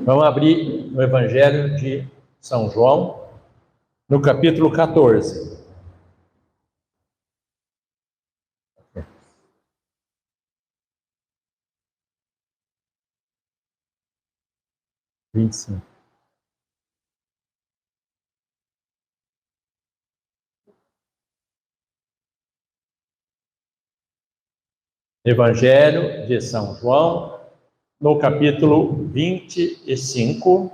Vamos abrir no Evangelho de São João, no capítulo 14. Evangelho de São João, no capítulo 25,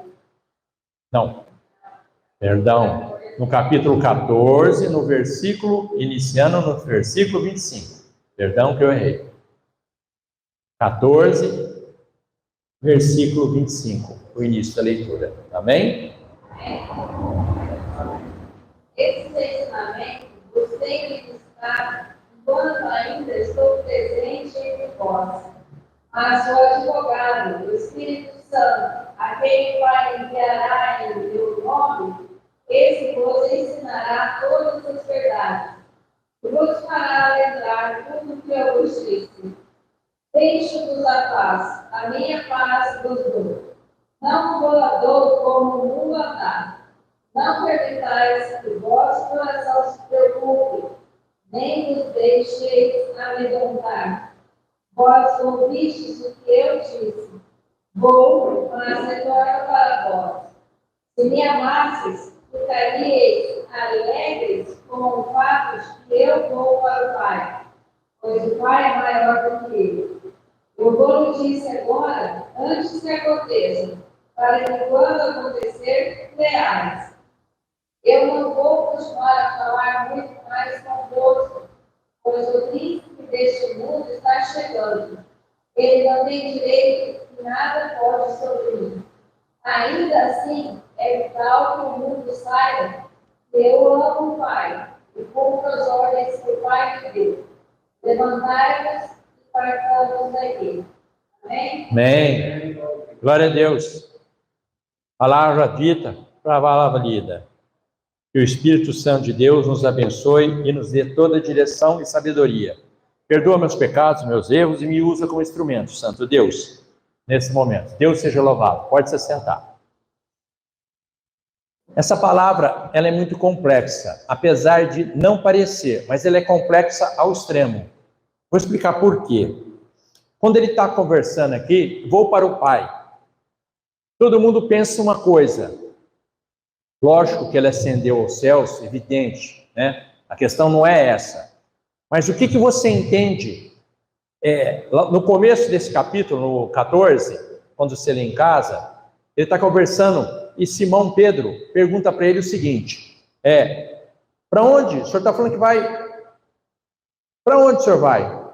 no capítulo 14, no versículo, iniciando no versículo 25. Perdão que eu errei. 14, versículo 25, o início da leitura. Amém? Esses ensinamentos os tenho buscado enquanto ainda estou presente entre vós. Mas o advogado, o Espírito Santo, a quem o Pai enviará em meu nome, esse vos ensinará todas as verdades e vos fará lembrar tudo o que eu vos disse. Deixo-vos a paz, a minha paz vos dou. Não vos a dou como o mundo a dá. Não permitais que o vosso coração se preocupe, nem vos deixeis amedrontar. Vós ouvistes o que eu disse. Vou, mas retorno para vós. Se me amasseis, ficaríeis alegres com o fato de que eu vou para o Pai, pois o Pai é maior do que eu. Eu vou lhe dizer agora, antes que aconteça, para que quando acontecer, creais. Eu não vou continuar a falar muito mais convosco, pois o príncipe deste mundo está chegando. Ele não tem direito que nada pode sobre mim. Ainda assim, é vital que o mundo saiba que eu amo o Pai e cumpro as ordens que o Pai me deu. Levantai-vos e partamos daqui. Amém? Amém. Glória a Deus. Palavra dita, palavra lida. Que o Espírito Santo de Deus nos abençoe e nos dê toda a direção e sabedoria. Perdoa meus pecados, meus erros e me usa como instrumento, Santo Deus, nesse momento. Deus seja louvado. Pode se sentar. Essa palavra, ela é muito complexa, apesar de não parecer, mas ela é complexa ao extremo. Vou explicar por quê. Quando ele está conversando aqui, vou para o Pai. Todo mundo pensa uma coisa. Lógico que ele ascendeu aos céus, evidente, né? A questão não é essa. Mas o que você entende? No começo desse capítulo, no 14, quando você lê em casa, ele está conversando e Simão Pedro pergunta para ele o seguinte: para onde? O senhor está falando que vai? Para onde o senhor vai?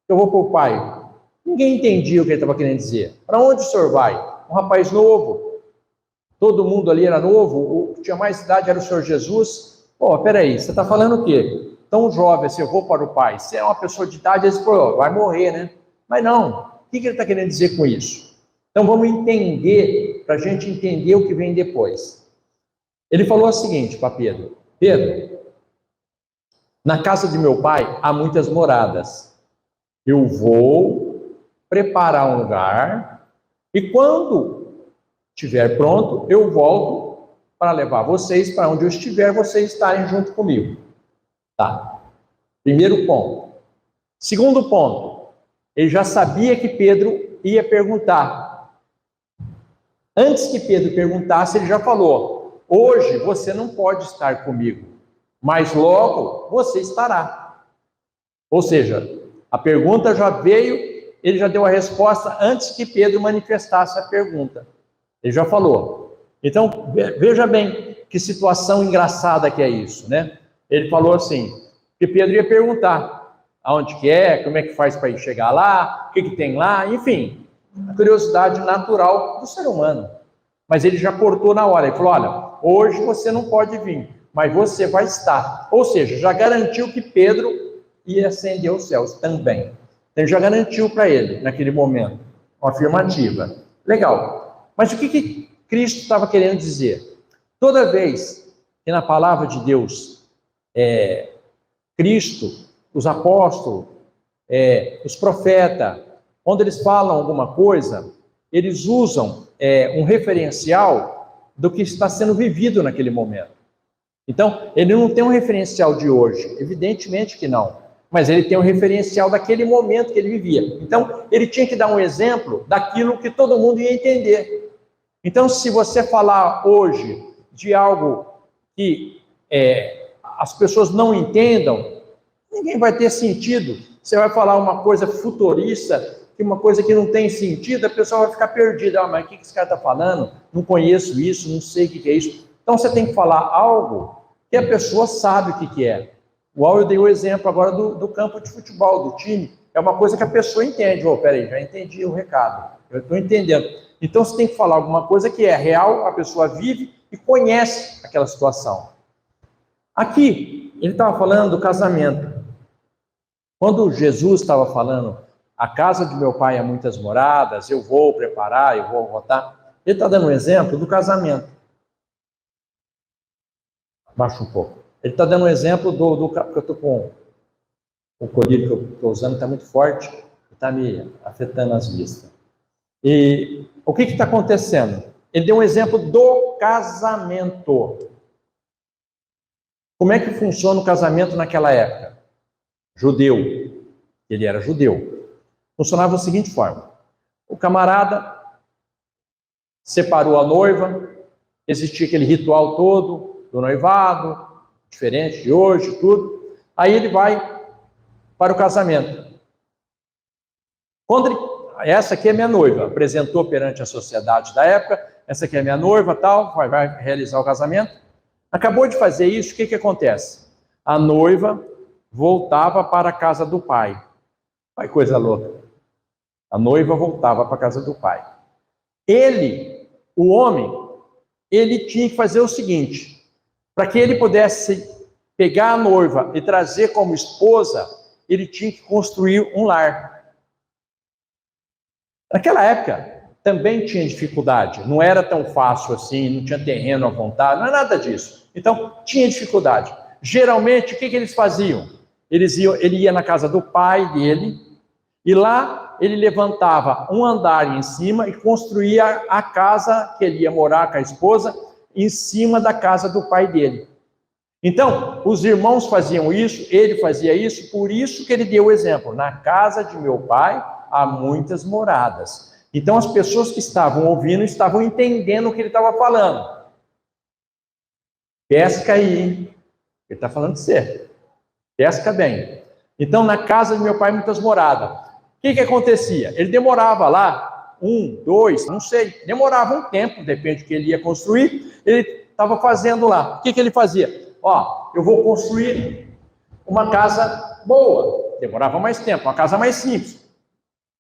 Eu vou para o Pai. Ninguém entendia o que ele estava querendo dizer. Para onde o senhor vai? Um rapaz novo. Todo mundo ali era novo, o que tinha mais idade era o Senhor Jesus. Peraí, você está falando o quê? Tão jovem assim, eu vou para o Pai. Se é uma pessoa de idade, ele falou, vai morrer, né? Mas não, o que ele está querendo dizer com isso? Então vamos entender, para a gente entender o que vem depois. Ele falou o seguinte para Pedro: Pedro, na casa de meu pai há muitas moradas. Eu vou preparar um lugar e quando estiver pronto, eu volto para levar vocês para onde eu estiver, vocês estarem junto comigo. Tá. Primeiro ponto. Segundo ponto, ele já sabia que Pedro ia perguntar. Antes que Pedro perguntasse, ele já falou: hoje você não pode estar comigo, mas logo você estará. Ou seja, a pergunta já veio, ele já deu a resposta antes que Pedro manifestasse a pergunta. Ele já falou. Então, veja bem que situação engraçada que é isso, né? Ele falou assim, que Pedro ia perguntar aonde que é, como é que faz para ir chegar lá, o que tem lá, enfim, a curiosidade natural do ser humano. Mas ele já cortou na hora, ele falou, olha, hoje você não pode vir, mas você vai estar. Ou seja, já garantiu que Pedro ia ascender aos céus também. Então, ele já garantiu para ele, naquele momento, uma afirmativa. Legal. Mas o que Cristo estava querendo dizer? Toda vez que na palavra de Deus, Cristo, os apóstolos, os profetas, quando eles falam alguma coisa, eles usam um referencial do que está sendo vivido naquele momento. Então, ele não tem um referencial de hoje, evidentemente que não, mas ele tem um referencial daquele momento que ele vivia. Então, ele tinha que dar um exemplo daquilo que todo mundo ia entender. Então, se você falar hoje de algo que as pessoas não entendam, ninguém vai ter sentido. Você vai falar uma coisa futurista, uma coisa que não tem sentido, a pessoa vai ficar perdida. Mas o que esse cara está falando? Não conheço isso, não sei o que é isso. Então, você tem que falar algo que a pessoa sabe o que é. Igual eu dei o exemplo agora do campo de futebol, do time. É uma coisa que a pessoa entende. Peraí, já entendi o recado. Eu estou entendendo. Então, você tem que falar alguma coisa que é real, a pessoa vive e conhece aquela situação. Aqui, ele estava falando do casamento. Quando Jesus estava falando, a casa de meu pai há muitas moradas, eu vou preparar, eu vou voltar, ele está dando um exemplo do casamento. Baixa um pouco. Ele está dando um exemplo porque eu estou com o colírio que eu estou usando, está muito forte, está me afetando as vistas. E o que está acontecendo? Ele deu um exemplo do casamento. Como é que funciona o casamento naquela época? Judeu. Ele era judeu. Funcionava da seguinte forma. O camarada separou a noiva, existia aquele ritual todo do noivado, diferente de hoje, tudo. Aí ele vai para o casamento. Essa aqui é minha noiva, apresentou perante a sociedade da época, essa aqui é minha noiva, tal, vai realizar o casamento. Acabou de fazer isso, o que acontece? A noiva voltava para a casa do pai. Olha que coisa louca. A noiva voltava para a casa do pai. Ele, o homem, ele tinha que fazer o seguinte, para que ele pudesse pegar a noiva e trazer como esposa, ele tinha que construir um lar. Naquela época, também tinha dificuldade, não era tão fácil assim, não tinha terreno à vontade, não é nada disso. Então, tinha dificuldade. Geralmente, o que eles faziam? Ele ia na casa do pai dele, e lá ele levantava um andar em cima e construía a casa que ele ia morar com a esposa, em cima da casa do pai dele. Então, os irmãos faziam isso, ele fazia isso, por isso que ele deu o exemplo. Na casa de meu pai há muitas moradas. Então, as pessoas que estavam ouvindo estavam entendendo o que ele estava falando. Pesca aí, hein? Ele está falando de você. Pesca bem. Então, na casa de meu pai, muitas moradas. O que acontecia? Ele demorava lá, 1, 2, não sei, demorava um tempo, depende do que ele ia construir, ele estava fazendo lá. O que ele fazia? Eu vou construir uma casa boa. Demorava mais tempo, uma casa mais simples.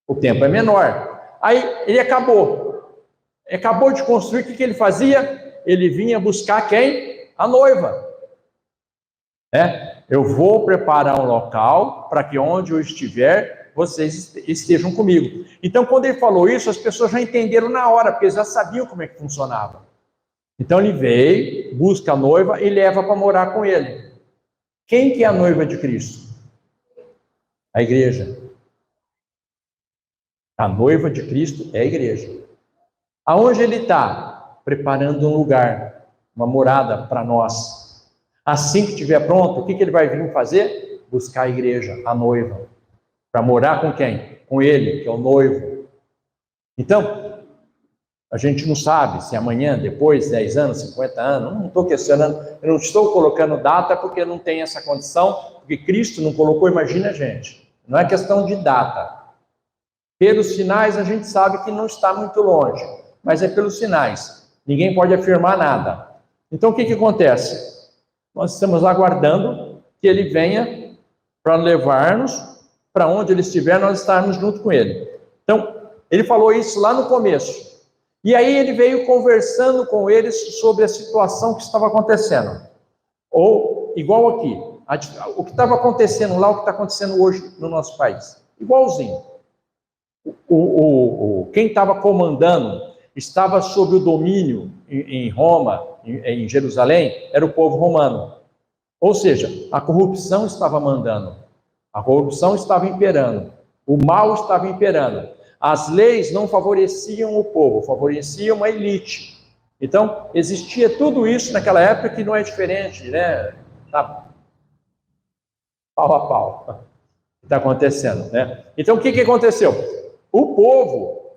O tempo é menor. Aí ele acabou de construir, o que ele fazia? Ele vinha buscar quem? A noiva. Eu vou preparar um local para que onde eu estiver, vocês estejam comigo. Então, quando ele falou isso, as pessoas já entenderam na hora, porque eles já sabiam como é que funcionava. Então, ele veio, busca a noiva e leva para morar com ele. Quem que é a noiva de Cristo? A igreja. A noiva de Cristo é a igreja. Aonde ele está? Preparando um lugar, uma morada para nós. Assim que estiver pronto, o que ele vai vir fazer? Buscar a igreja, a noiva. Para morar com quem? Com ele, que é o noivo. Então, a gente não sabe se amanhã, depois, 10 anos, 50 anos, não estou questionando, eu não estou colocando data porque não tem essa condição, porque Cristo não colocou, imagina a gente. Não é questão de data. Pelos sinais a gente sabe que não está muito longe, mas é pelos sinais. Ninguém pode afirmar nada. Então o que acontece? Nós estamos aguardando que ele venha para levar-nos para onde ele estiver, nós estarmos junto com ele. Então, ele falou isso lá no começo. E aí ele veio conversando com eles sobre a situação que estava acontecendo. Ou, igual aqui, o que estava acontecendo lá, o que está acontecendo hoje no nosso país. Igualzinho. Quem estava comandando, estava sob o domínio em Roma, em Jerusalém, era o povo romano. Ou seja, a corrupção estava mandando. A corrupção estava imperando. O mal estava imperando. As leis não favoreciam o povo, favoreciam a elite. Então, existia tudo isso naquela época que não é diferente, né? Tá pau a pau. O que está acontecendo, né? Então, o que aconteceu? O povo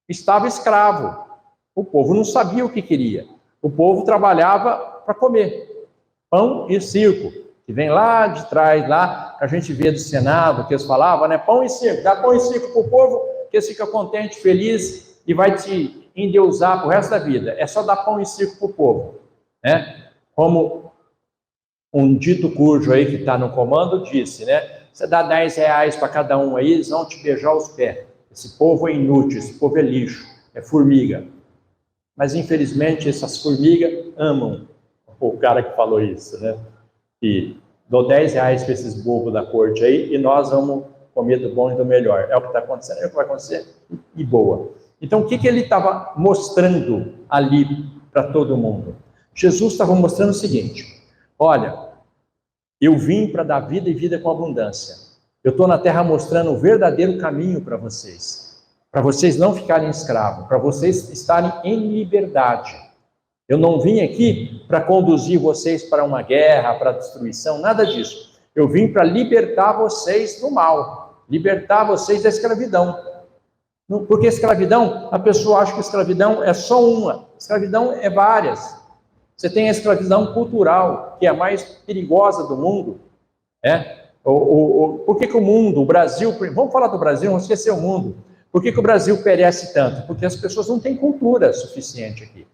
estava escravo. O povo não sabia o que queria. O povo trabalhava para comer. Pão e circo, que vem lá de trás, lá, que a gente vê do Senado, que eles falavam, né? Pão e circo, dá pão e circo para o povo, que eles ficam contentes, felizes, e vai te endeusar para o resto da vida. É só dar pão e circo para o povo, né? Como um dito cujo aí que está no comando disse, né? Você dá R$10 para cada um aí, eles vão te beijar os pés. Esse povo é inútil, esse povo é lixo, é formiga. Mas, infelizmente, essas formigas amam o cara que falou isso, né? E dou R$10 para esses bobos da corte aí e nós vamos comer do bom e do melhor. É o que está acontecendo, é o que vai acontecer, e boa. Então, o que ele estava mostrando ali para todo mundo? Jesus estava mostrando o seguinte: olha, eu vim para dar vida e vida com abundância. Eu estou na terra mostrando o verdadeiro caminho para vocês não ficarem escravos, para vocês estarem em liberdade. Eu não vim aqui para conduzir vocês para uma guerra, para destruição, nada disso. Eu vim para libertar vocês do mal, libertar vocês da escravidão. Porque escravidão, a pessoa acha que escravidão é só uma, escravidão é várias. Você tem a escravidão cultural, que é a mais perigosa do mundo. Por que o mundo, o Brasil, vamos falar do Brasil, vamos esquecer o mundo. Por que o Brasil perece tanto? Porque as pessoas não têm cultura suficiente aqui.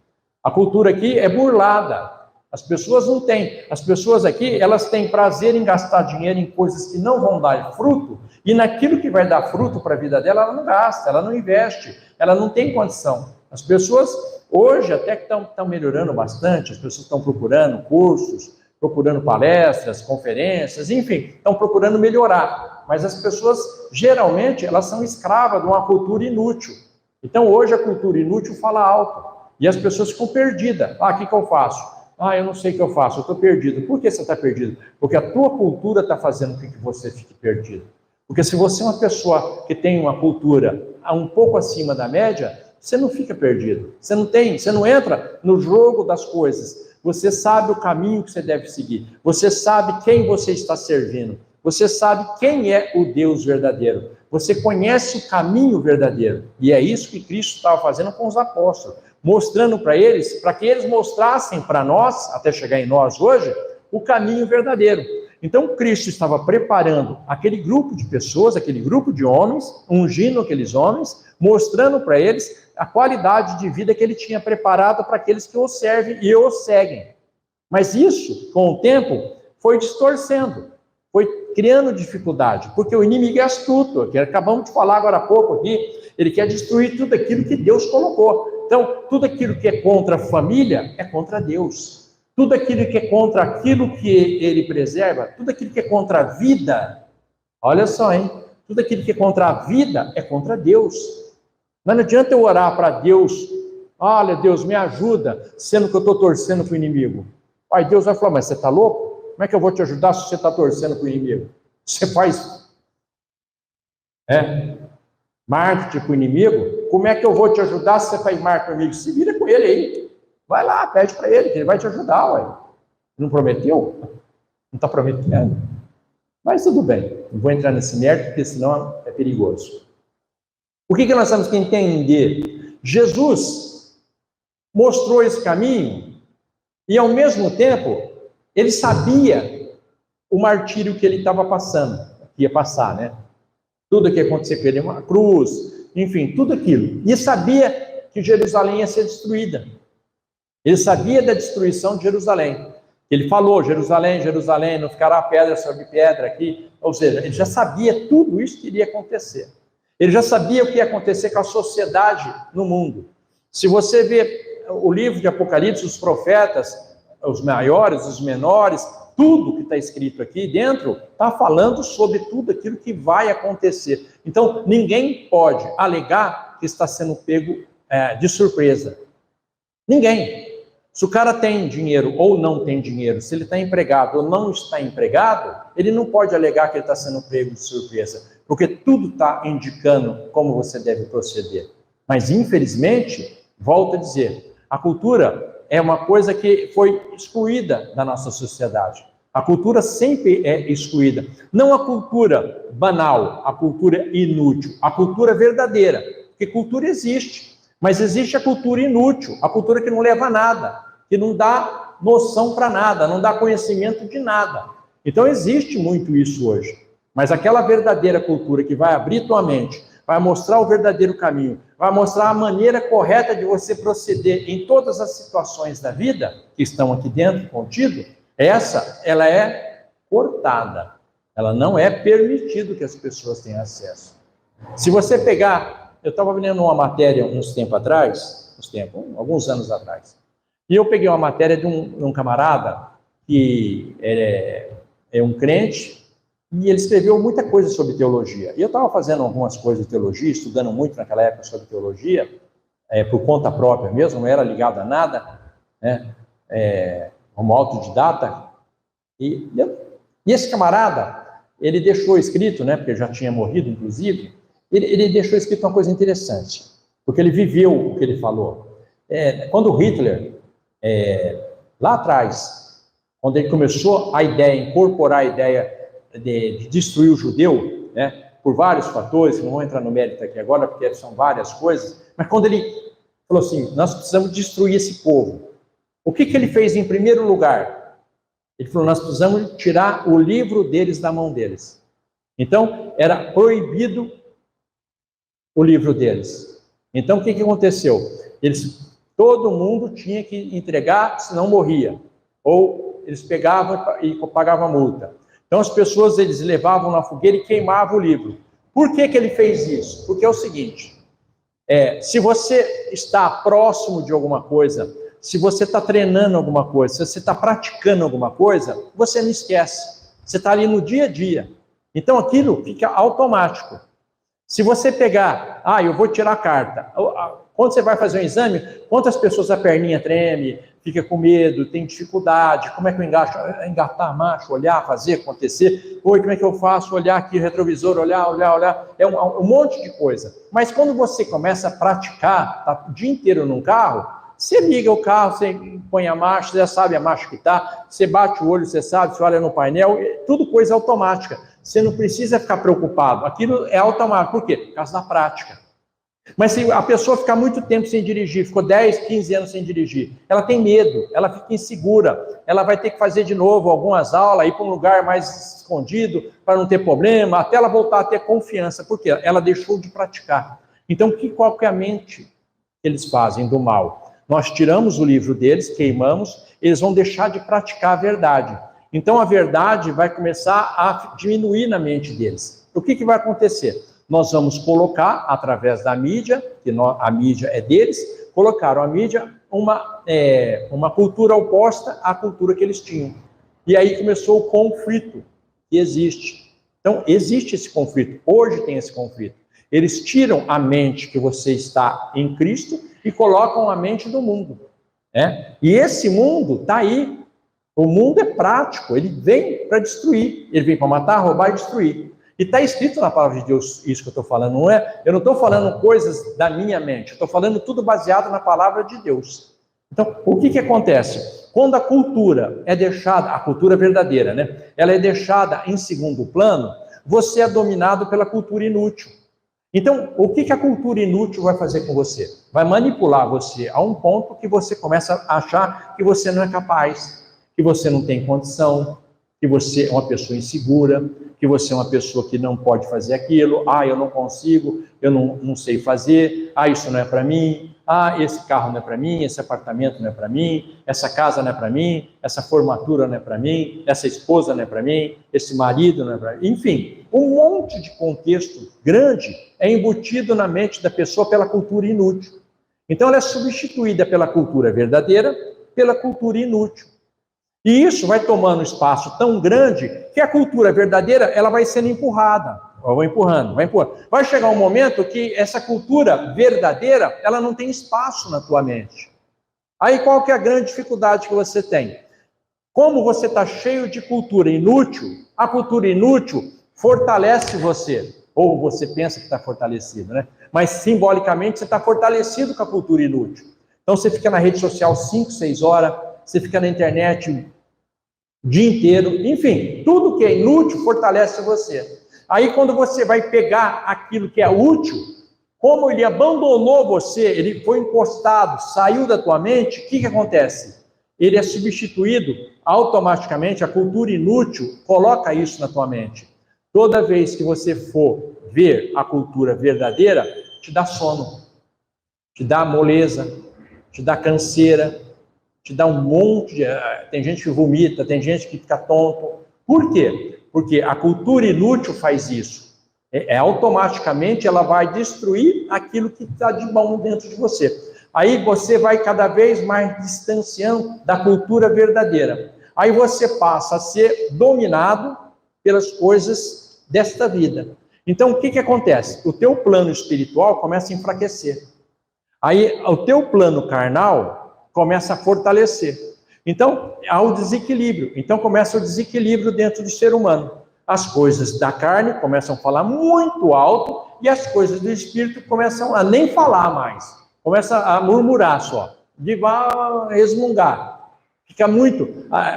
A cultura aqui é burlada. As pessoas não têm. As pessoas aqui, elas têm prazer em gastar dinheiro em coisas que não vão dar fruto, e naquilo que vai dar fruto para a vida dela, ela não gasta, ela não investe, ela não tem condição. As pessoas, hoje, até que estão melhorando bastante, as pessoas estão procurando cursos, procurando palestras, conferências, enfim, estão procurando melhorar. Mas as pessoas, geralmente, elas são escravas de uma cultura inútil. Então, hoje, a cultura inútil fala alto. E as pessoas ficam perdidas. O que eu faço? Eu não sei o que eu faço, eu estou perdido. Por que você está perdido? Porque a tua cultura está fazendo com que você fique perdido. Porque se você é uma pessoa que tem uma cultura um pouco acima da média, você não fica perdido. Você não entra no jogo das coisas. Você sabe o caminho que você deve seguir. Você sabe quem você está servindo. Você sabe quem é o Deus verdadeiro. Você conhece o caminho verdadeiro. E é isso que Cristo estava fazendo com os apóstolos. Mostrando para eles, para que eles mostrassem para nós, até chegar em nós hoje, o caminho verdadeiro. Então, Cristo estava preparando aquele grupo de pessoas, aquele grupo de homens, ungindo aqueles homens, mostrando para eles a qualidade de vida que ele tinha preparado para aqueles que o servem e o seguem. Mas isso, com o tempo, foi distorcendo, foi criando dificuldade, porque o inimigo é astuto, que acabamos de falar agora há pouco aqui, ele quer destruir tudo aquilo que Deus colocou. Então, tudo aquilo que é contra a família é contra Deus. Tudo aquilo que é contra aquilo que ele preserva, tudo aquilo que é contra a vida, olha só, hein? Tudo aquilo que é contra a vida é contra Deus. Mas não adianta eu orar para Deus, olha, Deus, me ajuda, sendo que eu estou torcendo para o inimigo. Aí Deus vai falar, mas você está louco? Como é que eu vou te ajudar se você está torcendo para o inimigo? Você faz marketing para o inimigo? Como é que eu vou te ajudar se você faz marketing para o inimigo? Se vira com ele aí. Vai lá, pede para ele, que ele vai te ajudar, ué. Não prometeu? Não está prometendo? Mas tudo bem, não vou entrar nesse mérito, porque senão é perigoso. O que nós temos que entender? Jesus mostrou esse caminho e, ao mesmo tempo, ele sabia o martírio que ele estava passando, que ia passar, né? Tudo que ia acontecer com ele, uma cruz, enfim, tudo aquilo. E sabia que Jerusalém ia ser destruída. Ele sabia da destruição de Jerusalém. Ele falou, Jerusalém, Jerusalém, não ficará pedra sobre pedra aqui. Ou seja, ele já sabia tudo isso que iria acontecer. Ele já sabia o que ia acontecer com a sociedade no mundo. Se você vê o livro de Apocalipse, os profetas, os maiores, os menores, tudo que está escrito aqui dentro, está falando sobre tudo aquilo que vai acontecer. Então, ninguém pode alegar que está sendo pego de surpresa. Ninguém. Se o cara tem dinheiro ou não tem dinheiro, se ele está empregado ou não está empregado, ele não pode alegar que ele está sendo pego de surpresa, porque tudo está indicando como você deve proceder. Mas, infelizmente, volto a dizer, a cultura é uma coisa que foi excluída da nossa sociedade. A cultura sempre é excluída. Não a cultura banal, a cultura inútil, a cultura verdadeira. Porque cultura existe, mas existe a cultura inútil, a cultura que não leva a nada, que não dá noção para nada, não dá conhecimento de nada. Então existe muito isso hoje. Mas aquela verdadeira cultura que vai abrir tua mente, vai mostrar o verdadeiro caminho, vai mostrar a maneira correta de você proceder em todas as situações da vida que estão aqui dentro contigo, ela é cortada. Ela não é permitido que as pessoas tenham acesso. Se você pegar, eu estava lendo uma matéria alguns anos atrás, e eu peguei uma matéria de um camarada que é um crente, e ele escreveu muita coisa sobre teologia. E eu estava fazendo algumas coisas de teologia, estudando muito naquela época sobre teologia, por conta própria mesmo, não era ligado a nada, né? Como autodidata. E esse camarada, ele deixou escrito, né, porque já tinha morrido, inclusive, ele deixou escrito uma coisa interessante, porque ele viveu o que ele falou. Quando Hitler, lá atrás, quando ele começou incorporar a ideia de destruir o judeu, né, por vários fatores, não vou entrar no mérito aqui agora, porque são várias coisas, mas quando ele falou assim, nós precisamos destruir esse povo, o que ele fez em primeiro lugar? Ele falou, nós precisamos tirar o livro deles da mão deles. Então, era proibido o livro deles. Então, o que aconteceu? Todo mundo tinha que entregar, senão morria. Ou eles pegavam e pagavam a multa. Então, as pessoas, eles levavam na fogueira e queimavam o livro. Por que ele fez isso? Porque é o seguinte, se você está próximo de alguma coisa, se você está treinando alguma coisa, se você está praticando alguma coisa, você não esquece. Você está ali no dia a dia. Então, aquilo fica automático. Se você pegar, eu vou tirar a carta. Quando você vai fazer um exame, quantas pessoas a perninha treme, fica com medo, tem dificuldade, como é que eu engato? Engatar macho, olhar, fazer, acontecer. Oi, como é que eu faço? Olhar aqui, retrovisor, olhar. É um monte de coisa. Mas quando você começa a praticar, tá o dia inteiro num carro, você liga o carro, você põe a marcha, você já sabe a marcha que está, você bate o olho, você sabe, você olha no painel, tudo coisa automática. Você não precisa ficar preocupado. Aquilo é automático. Por quê? Por causa da prática. Mas se a pessoa ficar muito tempo sem dirigir, ficou 10, 15 anos sem dirigir, ela tem medo, ela fica insegura, ela vai ter que fazer de novo algumas aulas, ir para um lugar mais escondido, para não ter problema, até ela voltar a ter confiança, porque ela deixou de praticar. Então, qual que é a mente que eles fazem do mal? Nós tiramos o livro deles, queimamos, eles vão deixar de praticar a verdade. Então, a verdade vai começar a diminuir na mente deles. O que vai acontecer? Nós vamos colocar, através da mídia, a mídia é deles, colocaram a mídia uma cultura oposta à cultura que eles tinham. E aí começou o conflito que existe. Então, existe esse conflito. Hoje tem esse conflito. Eles tiram a mente que você está em Cristo e colocam a mente do mundo. Né? E esse mundo está aí. O mundo é prático, ele vem para destruir. Ele vem para matar, roubar e destruir. E está escrito na palavra de Deus isso que eu estou falando, não é? Eu não estou falando coisas da minha mente, eu estou falando tudo baseado na palavra de Deus. Então, o que acontece? Quando a cultura é deixada, a cultura verdadeira, né? Ela é deixada em segundo plano, você é dominado pela cultura inútil. Então, o que a cultura inútil vai fazer com você? Vai manipular você a um ponto que você começa a achar que você não é capaz, que você não tem condição, que você é uma pessoa insegura, que você é uma pessoa que não pode fazer aquilo, eu não consigo, eu não sei fazer, isso não é para mim, esse carro não é para mim, esse apartamento não é para mim, essa casa não é para mim, essa formatura não é para mim, essa esposa não é para mim, esse marido não é para mim, enfim, um monte de contexto grande é embutido na mente da pessoa pela cultura inútil. Então ela é substituída pela cultura verdadeira, pela cultura inútil. E isso vai tomando um espaço tão grande que a cultura verdadeira ela vai sendo empurrada. Vai empurrando. Vai chegar um momento que essa cultura verdadeira ela não tem espaço na tua mente. Aí qual que é a grande dificuldade que você tem? Como você está cheio de cultura inútil, a cultura inútil fortalece você. ou você pensa que está fortalecido, né? Mas simbolicamente você está fortalecido com a cultura inútil. Então você fica na rede social 5, 6 horas, você fica na internet o dia inteiro, enfim, tudo que é inútil fortalece você. Aí quando você vai pegar aquilo que é útil, como ele abandonou você, ele foi encostado, saiu da tua mente, o que acontece? Ele é substituído automaticamente, a cultura inútil coloca isso na tua mente. Toda vez que você for ver a cultura verdadeira, te dá sono, te dá moleza, te dá canseira, te dá um monte de... Tem gente que vomita, tem gente que fica tonto. Por quê? Porque a cultura inútil faz isso. Automaticamente ela vai destruir aquilo que está de bom dentro de você. Aí você vai cada vez mais distanciando da cultura verdadeira. Aí você passa a ser dominado pelas coisas desta vida. Então, o que acontece? O teu plano espiritual começa a enfraquecer. Aí, o teu plano carnal começa a fortalecer. Então, há o desequilíbrio. Então, começa o desequilíbrio dentro do ser humano. As coisas da carne começam a falar muito alto e as coisas do espírito começam a nem falar mais. Começa a murmurar só, de resmungar. Fica muito,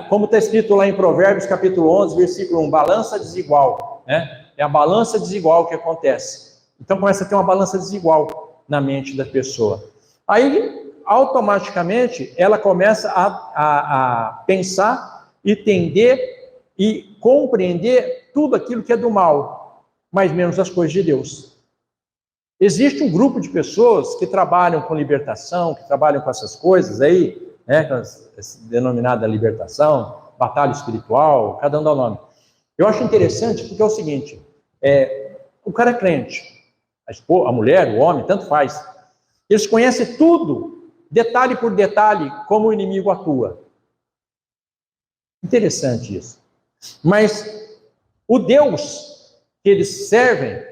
como está escrito lá em Provérbios, capítulo 11, versículo 1, balança desigual, né? É a balança desigual que acontece. Então começa a ter uma balança desigual na mente da pessoa. Aí, automaticamente, ela começa a pensar, entender e compreender tudo aquilo que é do mal, mas menos as coisas de Deus. Existe um grupo de pessoas que trabalham com libertação, que trabalham com essas coisas aí, né, denominada libertação, batalha espiritual, cada um dá o nome. Eu acho interessante porque é o seguinte, o cara é crente, a mulher, o homem, tanto faz, eles conhecem tudo, detalhe por detalhe, como o inimigo atua. Interessante isso. Mas o Deus que eles servem,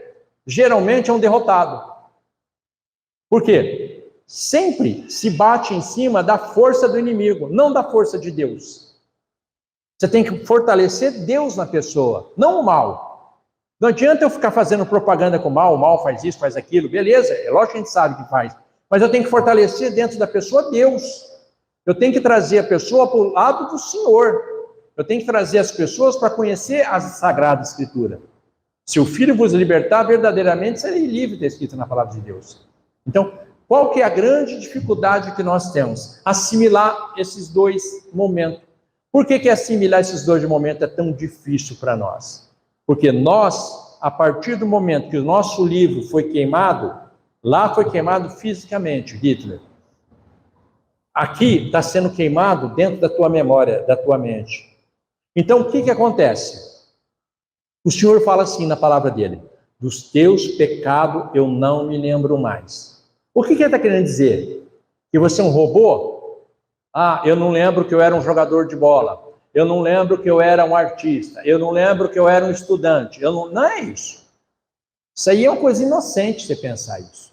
geralmente é um derrotado. Por quê? Sempre se bate em cima da força do inimigo, não da força de Deus. Você tem que fortalecer Deus na pessoa, não o mal. Não adianta eu ficar fazendo propaganda com o mal faz isso, faz aquilo, beleza, é lógico que a gente sabe que faz. Mas eu tenho que fortalecer dentro da pessoa Deus. Eu tenho que trazer a pessoa para o lado do Senhor. Eu tenho que trazer as pessoas para conhecer a Sagrada Escritura. Se o Filho vos libertar, verdadeiramente serei livre, está escrito na palavra de Deus. Então, qual que é a grande dificuldade que nós temos? Assimilar esses dois momentos. Por que assimilar esses dois momentos é tão difícil para nós? Porque nós, a partir do momento que o nosso livro foi queimado, lá foi queimado fisicamente, Hitler. Aqui está sendo queimado dentro da tua memória, da tua mente. Então, o que acontece? O Senhor fala assim na palavra dele, dos teus pecados eu não me lembro mais. O que ele está querendo dizer? Que você é um robô? Eu não lembro que eu era um jogador de bola, eu não lembro que eu era um artista, eu não lembro que eu era um estudante, não é isso. Isso aí é uma coisa inocente você pensar isso.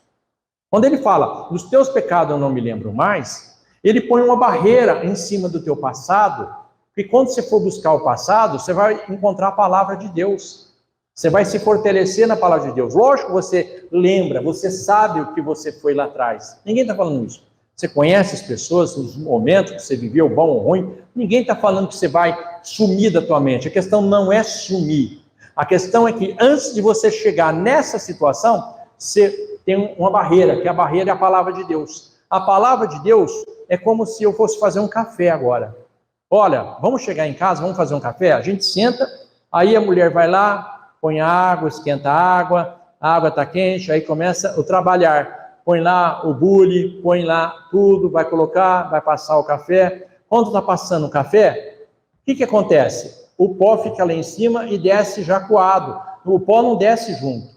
Quando ele fala, dos teus pecados eu não me lembro mais, ele põe uma barreira em cima do teu passado, porque quando você for buscar o passado, você vai encontrar a palavra de Deus. Você vai se fortalecer na palavra de Deus. Lógico que você lembra, você sabe o que você foi lá atrás. Ninguém está falando isso. Você conhece as pessoas, os momentos que você viveu, bom ou ruim. Ninguém está falando que você vai sumir da tua mente. A questão não é sumir. A questão é que antes de você chegar nessa situação, você tem uma barreira, que a barreira é a palavra de Deus. A palavra de Deus é como se eu fosse fazer um café agora. Olha, vamos chegar em casa, vamos fazer um café? A gente senta, aí a mulher vai lá, põe água, esquenta a água está quente, aí começa o trabalhar. Põe lá o bule, põe lá tudo, vai colocar, vai passar o café. Quando está passando o café, o que acontece? O pó fica lá em cima e desce já coado. O pó não desce junto.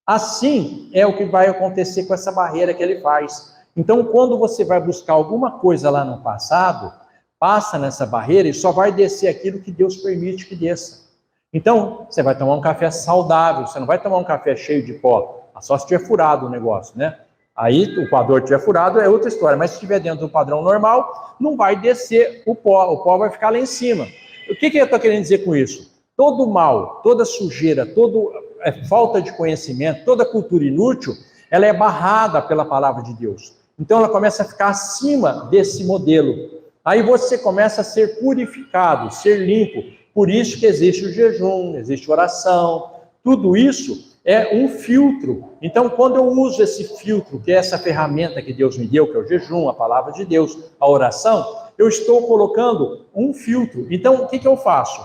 Assim é o que vai acontecer com essa barreira que ele faz. Então, quando você vai buscar alguma coisa lá no passado, passa nessa barreira e só vai descer aquilo que Deus permite que desça. Então, você vai tomar um café saudável, você não vai tomar um café cheio de pó, só se tiver furado o negócio, né? Aí, o coador tiver furado é outra história, mas se estiver dentro do padrão normal, não vai descer o pó vai ficar lá em cima. O que eu estou querendo dizer com isso? Todo mal, toda sujeira, todo falta de conhecimento, toda cultura inútil, ela é barrada pela palavra de Deus. Então ela começa a ficar acima desse modelo. Aí você começa a ser purificado, ser limpo. Por isso que existe o jejum, existe oração. Tudo isso é um filtro. Então, quando eu uso esse filtro, que é essa ferramenta que Deus me deu, que é o jejum, a palavra de Deus, a oração, eu estou colocando um filtro. Então, o que eu faço?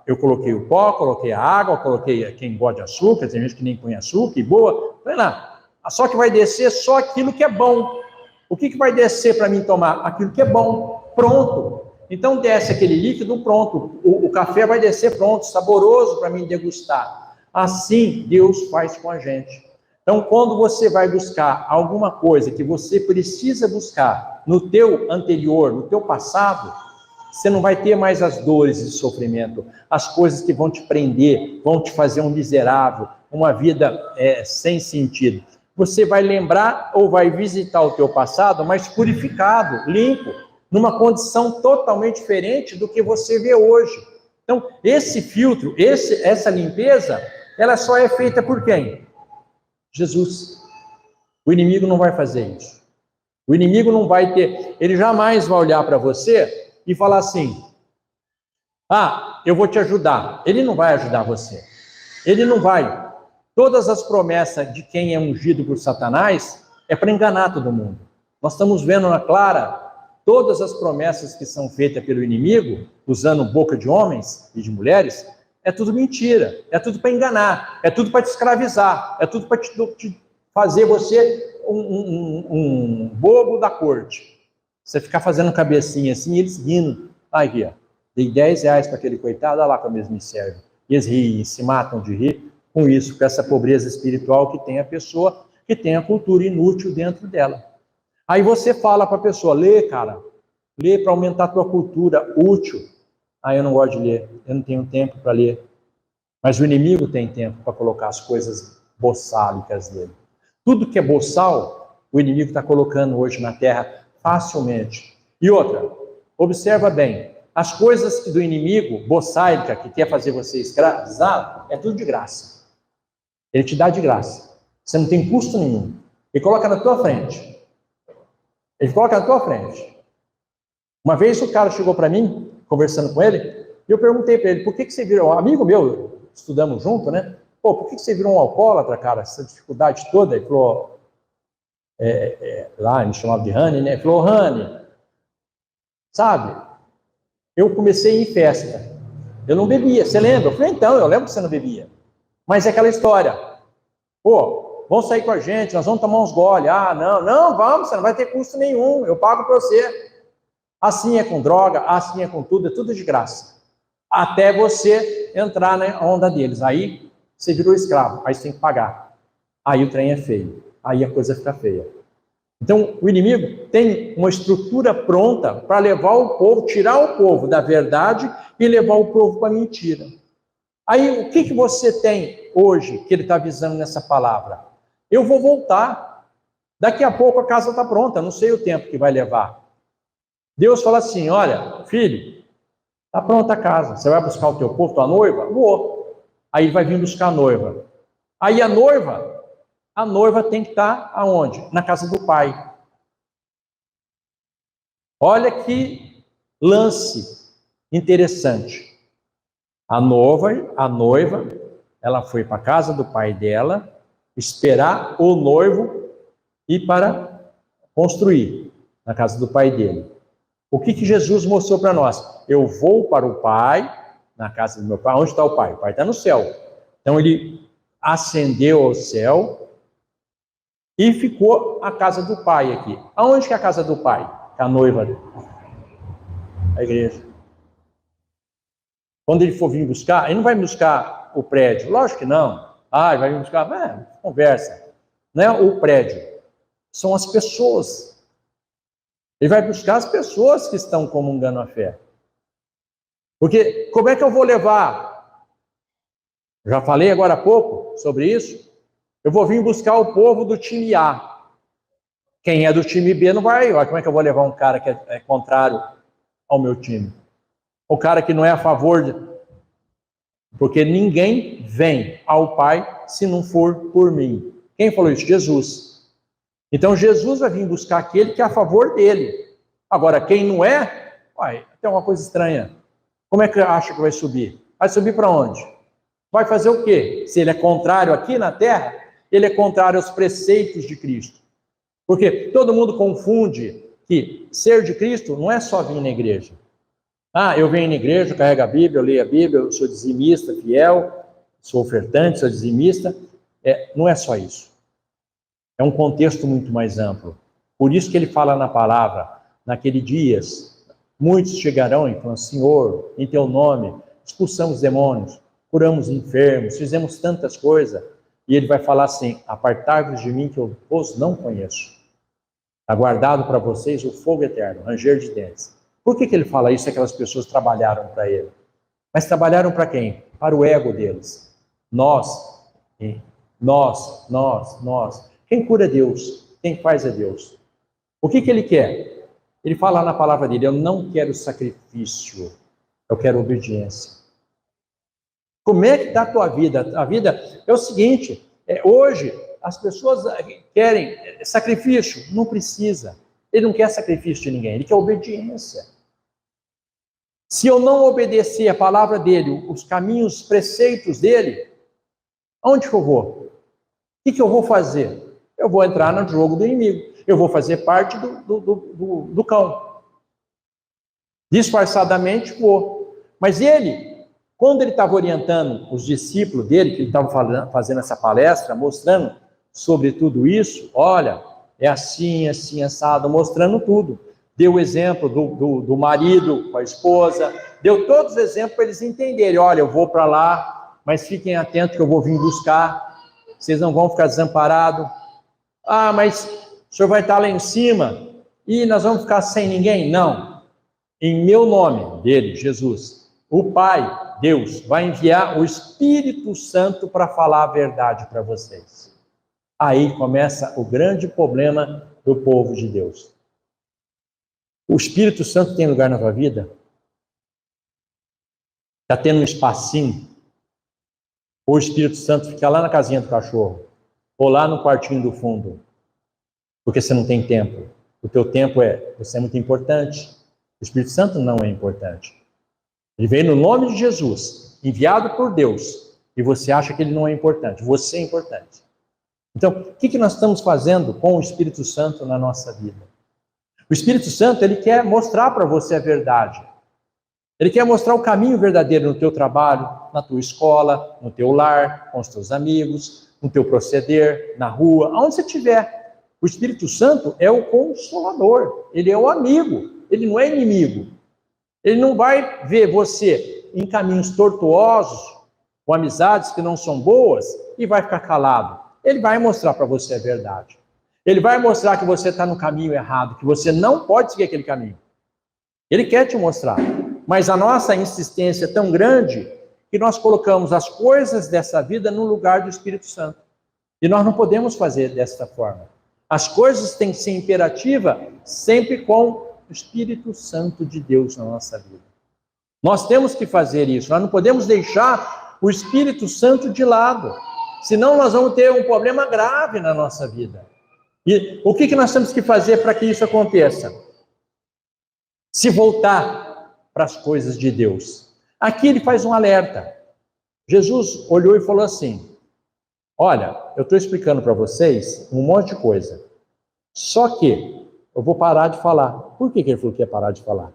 Eu coloquei o pó, coloquei a água, coloquei quem gosta de açúcar, tem gente que nem põe açúcar, e boa. Vai lá. Só que vai descer só aquilo que é bom. O que vai descer para mim tomar? Aquilo que é bom, pronto. Então desce aquele líquido, pronto. O café vai descer pronto, saboroso para mim degustar. Assim Deus faz com a gente. Então quando você vai buscar alguma coisa que você precisa buscar no teu anterior, no teu passado, você não vai ter mais as dores de sofrimento, as coisas que vão te prender, vão te fazer um miserável, uma vida sem sentido. Você vai lembrar ou vai visitar o teu passado, mas purificado, limpo, numa condição totalmente diferente do que você vê hoje. Então, esse filtro, essa limpeza, ela só é feita por quem? Jesus. O inimigo não vai fazer isso. O inimigo não vai ter, ele jamais vai olhar para você e falar assim, eu vou te ajudar. Ele não vai ajudar você. Ele não vai. Todas as promessas de quem é ungido por Satanás é para enganar todo mundo. Nós estamos vendo na clara todas as promessas que são feitas pelo inimigo, usando boca de homens e de mulheres, é tudo mentira, é tudo para enganar, é tudo para te escravizar, é tudo para te fazer você um bobo da corte. Você ficar fazendo cabecinha assim, e eles rindo. Aqui, ó, dei R$10 para aquele coitado, olha lá como eles me servem. E eles riem, se matam de rir com isso, com essa pobreza espiritual que tem a pessoa, que tem a cultura inútil dentro dela. Aí você fala para a pessoa, lê, cara, lê para aumentar a tua cultura útil. Eu não gosto de ler, eu não tenho tempo para ler. Mas o inimigo tem tempo para colocar as coisas boçálicas dele. Tudo que é boçal, o inimigo está colocando hoje na terra facilmente. E outra, observa bem, as coisas do inimigo, boçálica, que quer fazer você escravizar, é tudo de graça. Ele te dá de graça. Você não tem custo nenhum. Ele coloca na tua frente. Ele coloca na tua frente. Uma vez o cara chegou para mim, conversando com ele, e eu perguntei para ele, por que você virou, um amigo meu, estudamos junto, né? Por que você virou um alcoólatra, cara, essa dificuldade toda? Ele falou, lá ele chamava de Rani, né? Ele falou, Rani, sabe, eu comecei em festa, eu não bebia, você lembra? Eu falei, então, eu lembro que você não bebia. Mas é aquela história, vamos sair com a gente, nós vamos tomar uns gole. Não, vamos, você não vai ter custo nenhum, eu pago para você. Assim é com droga, assim é com tudo, é tudo de graça. Até você entrar na onda deles. Aí você virou escravo, aí você tem que pagar. Aí o trem é feio, aí a coisa fica feia. Então o inimigo tem uma estrutura pronta para levar o povo, tirar o povo da verdade e levar o povo para a mentira. Aí o que você tem hoje que ele está avisando nessa palavra? Eu vou voltar. Daqui a pouco a casa está pronta, não sei o tempo que vai levar. Deus fala assim, olha, filho, está pronta a casa, você vai buscar o teu povo, tua noiva? Vou. Aí ele vai vir buscar a noiva. Aí a noiva tem que estar aonde? Na casa do pai. Olha que lance interessante. A noiva, ela foi para a casa do pai dela, esperar o noivo ir para construir na casa do pai dele. O que Jesus mostrou para nós? Eu vou para o pai, na casa do meu pai. Onde está o pai? O pai está no céu. Então ele ascendeu ao céu e ficou a casa do pai aqui. Aonde que é a casa do pai? A noiva, a igreja. Quando ele for vir buscar, ele não vai buscar o prédio. Lógico que não. Ele vai vir buscar, conversa. Não é o prédio. São as pessoas. Ele vai buscar as pessoas que estão comungando a fé. Porque como é que eu vou levar? Já falei agora há pouco sobre isso. Eu vou vir buscar o povo do time A. Quem é do time B não vai. Como é que eu vou levar um cara que é contrário ao meu time? O cara que não é a favor Porque ninguém vem ao Pai se não for por mim. Quem falou isso? Jesus. Então Jesus vai vir buscar aquele que é a favor dele. Agora, quem não é, tem uma coisa estranha. Como é que acha que vai subir? Vai subir para onde? Vai fazer o quê? Se ele é contrário aqui na terra, ele é contrário aos preceitos de Cristo. Porque todo mundo confunde que ser de Cristo não é só vir na igreja. Eu venho na igreja, eu carrego a Bíblia, eu leio a Bíblia, eu sou dizimista, fiel, sou ofertante, sou dizimista. Não é só isso. É um contexto muito mais amplo. Por isso que ele fala na palavra, naquele dias, muitos chegarão e falam, Senhor, em teu nome, expulsamos demônios, curamos enfermos, fizemos tantas coisas. E ele vai falar assim, apartai-vos de mim que eu vos não conheço. Aguardado para vocês o fogo eterno, ranger de dentes. Por que ele fala isso? Aquelas pessoas trabalharam para ele. Mas trabalharam para quem? Para o ego deles. Nós. Quem cura é Deus. Quem faz é Deus. O que ele quer? Ele fala na palavra dele, eu não quero sacrifício, eu quero obediência. Como é que está a tua vida? A vida é o seguinte, hoje as pessoas querem sacrifício, não precisa. Ele não quer sacrifício de ninguém, ele quer obediência. Se eu não obedecer a palavra dele, os caminhos, os preceitos dele, aonde que eu vou? O que eu vou fazer? Eu vou entrar no jogo do inimigo. Eu vou fazer parte do cão. Disfarçadamente vou. Mas ele, quando ele estava orientando os discípulos dele, que ele estava fazendo essa palestra, mostrando sobre tudo isso, olha, é assim, assim, assado, mostrando tudo. Deu o exemplo do marido com a esposa, deu todos os exemplos para eles entenderem. Olha, eu vou para lá, mas fiquem atentos que eu vou vir buscar, vocês não vão ficar desamparados. Mas o senhor vai estar lá em cima e nós vamos ficar sem ninguém? Não. Em meu nome, dele, Jesus, o Pai, Deus, vai enviar o Espírito Santo para falar a verdade para vocês. Aí começa o grande problema do povo de Deus. O Espírito Santo tem lugar na tua vida? Está tendo um espacinho? Ou o Espírito Santo fica lá na casinha do cachorro? Ou lá no quartinho do fundo? Porque você não tem tempo. O teu tempo você é muito importante. O Espírito Santo não é importante. Ele veio no nome de Jesus, enviado por Deus, e você acha que ele não é importante. Você é importante. Então, o que nós estamos fazendo com o Espírito Santo na nossa vida? O Espírito Santo, ele quer mostrar para você a verdade. Ele quer mostrar o caminho verdadeiro no teu trabalho, na tua escola, no teu lar, com os teus amigos, no teu proceder, na rua, aonde você estiver. O Espírito Santo é o consolador, ele é o amigo, ele não é inimigo. Ele não vai ver você em caminhos tortuosos, com amizades que não são boas, e vai ficar calado. Ele vai mostrar para você a verdade. Ele vai mostrar que você está no caminho errado, que você não pode seguir aquele caminho. Ele quer te mostrar. Mas a nossa insistência é tão grande que nós colocamos as coisas dessa vida no lugar do Espírito Santo. E nós não podemos fazer desta forma. As coisas têm que ser imperativa sempre com o Espírito Santo de Deus na nossa vida. Nós temos que fazer isso. Nós não podemos deixar o Espírito Santo de lado. Senão nós vamos ter um problema grave na nossa vida. E o que nós temos que fazer para que isso aconteça? Se voltar para as coisas de Deus. Aqui ele faz um alerta. Jesus olhou e falou assim, olha, eu estou explicando para vocês um monte de coisa. Só que eu vou parar de falar. Por que ele falou que ia parar de falar?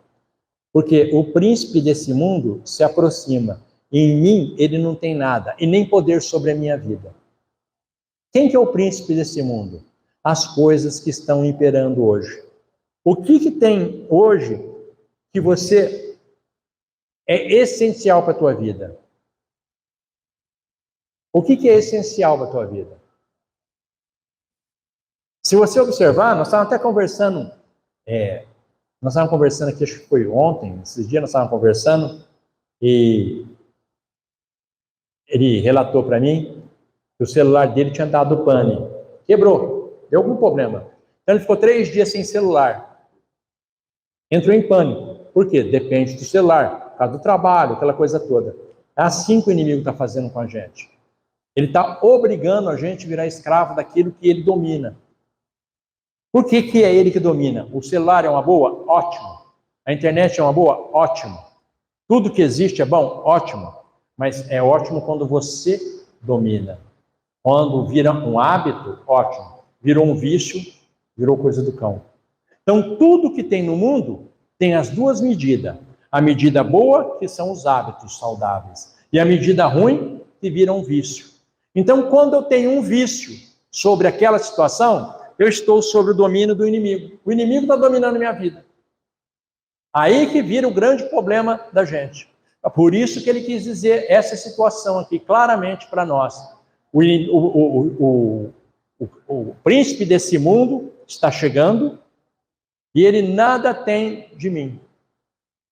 Porque o príncipe desse mundo se aproxima. Em mim ele não tem nada, e nem poder sobre a minha vida. Quem que é o príncipe desse mundo? As coisas que estão imperando hoje. O que tem hoje que você é essencial para a tua vida? O que é essencial para a tua vida? Se você observar, nós estávamos até conversando, aqui, acho que foi ontem, esses dias nós estávamos conversando, e ele relatou para mim que o celular dele tinha dado pane, quebrou. Deu algum problema. Então ele ficou 3 dias sem celular. Entrou em pânico. Por quê? Depende do celular, por causa do trabalho, aquela coisa toda. É assim que o inimigo está fazendo com a gente. Ele está obrigando a gente a virar escravo daquilo que ele domina. Por que que é ele que domina? O celular é uma boa? Ótimo. A internet é uma boa? Ótimo. Tudo que existe é bom? Ótimo. Mas é ótimo quando você domina. Quando vira um hábito, ótimo. Virou um vício, virou coisa do cão. Então, tudo que tem no mundo tem as duas medidas. A medida boa, que são os hábitos saudáveis. E a medida ruim, que vira um vício. Então, quando eu tenho um vício sobre aquela situação, eu estou sob o domínio do inimigo. O inimigo está dominando minha vida. Aí que vira o grande problema da gente. É por isso que ele quis dizer essa situação aqui claramente para nós. O príncipe desse mundo está chegando e ele nada tem de mim.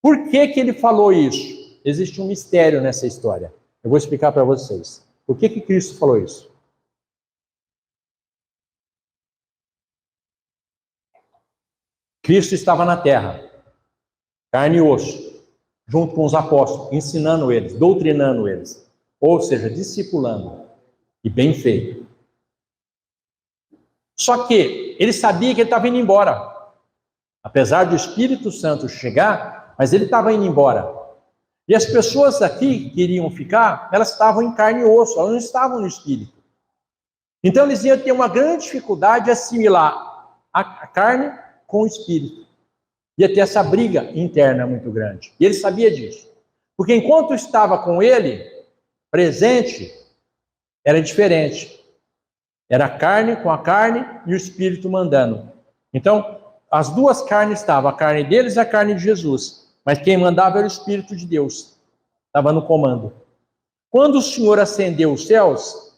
Por que que ele falou isso? Existe um mistério nessa história. Eu vou explicar para vocês. Por que que Cristo falou isso? Cristo estava na terra, carne e osso, junto com os apóstolos, ensinando eles, doutrinando eles, ou seja, discipulando, e bem feito. Só que ele sabia que ele estava indo embora, apesar do Espírito Santo chegar, mas ele estava indo embora. E as pessoas aqui que iriam ficar, elas estavam em carne e osso, elas não estavam no Espírito. Então eles iam ter uma grande dificuldade de assimilar a carne com o Espírito. Ia ter essa briga interna muito grande. E ele sabia disso. Porque enquanto estava com ele, presente, era diferente. Era a carne com a carne e o Espírito mandando. Então, as duas carnes estavam, a carne deles e a carne de Jesus. Mas quem mandava era o Espírito de Deus. Estava no comando. Quando o Senhor ascendeu os céus,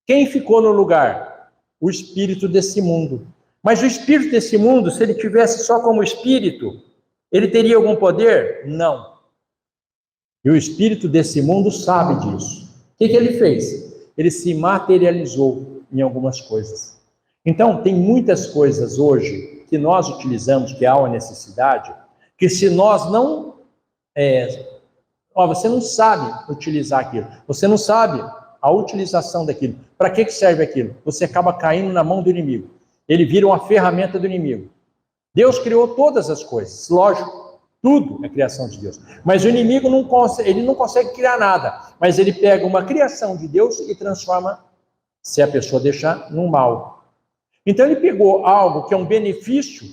quem ficou no lugar? O espírito desse mundo. Mas o espírito desse mundo, se ele tivesse só como espírito, ele teria algum poder? Não. E o espírito desse mundo sabe disso. O que ele fez? Ele se materializou em algumas coisas. Então, tem muitas coisas hoje que nós utilizamos, que há uma necessidade, que se nós não... você não sabe utilizar aquilo. Você não sabe a utilização daquilo. Para que serve aquilo? Você acaba caindo na mão do inimigo. Ele vira uma ferramenta do inimigo. Deus criou todas as coisas, lógico, tudo é criação de Deus. Mas o inimigo não consegue criar nada. Mas ele pega uma criação de Deus e transforma, se a pessoa deixar, num mal. Então ele pegou algo que é um benefício,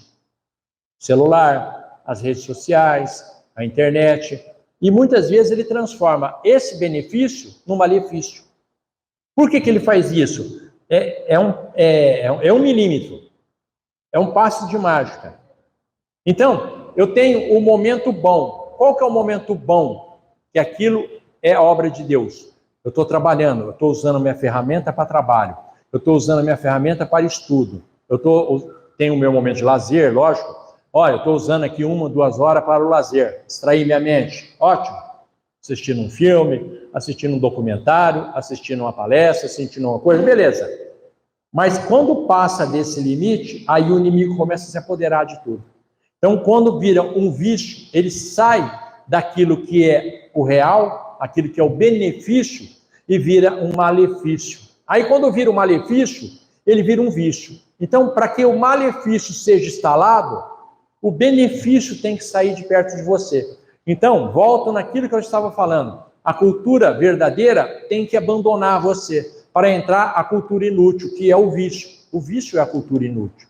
celular, as redes sociais, a internet, e muitas vezes ele transforma esse benefício num malefício. Por que ele faz isso? É um milímetro. É um passe de mágica. Então, eu tenho um momento bom. Qual que é o momento bom? Que aquilo é obra de Deus. Eu estou trabalhando, eu estou usando a minha ferramenta para trabalho. Eu estou usando a minha ferramenta para estudo. Tenho o meu momento de lazer, lógico. Olha, eu estou usando aqui 1, 2 horas para o lazer. Distrair minha mente. Ótimo. Assistindo um filme, assistindo um documentário, assistindo uma palestra, assistindo uma coisa, beleza. Mas quando passa desse limite, aí o inimigo começa a se apoderar de tudo. Então, quando vira um vício, ele sai daquilo que é o real, aquilo que é o benefício, e vira um malefício. Aí, quando vira um malefício, ele vira um vício. Então, para que o malefício seja instalado, o benefício tem que sair de perto de você. Então, volta naquilo que eu estava falando. A cultura verdadeira tem que abandonar você para entrar a cultura inútil, que é o vício. O vício é a cultura inútil.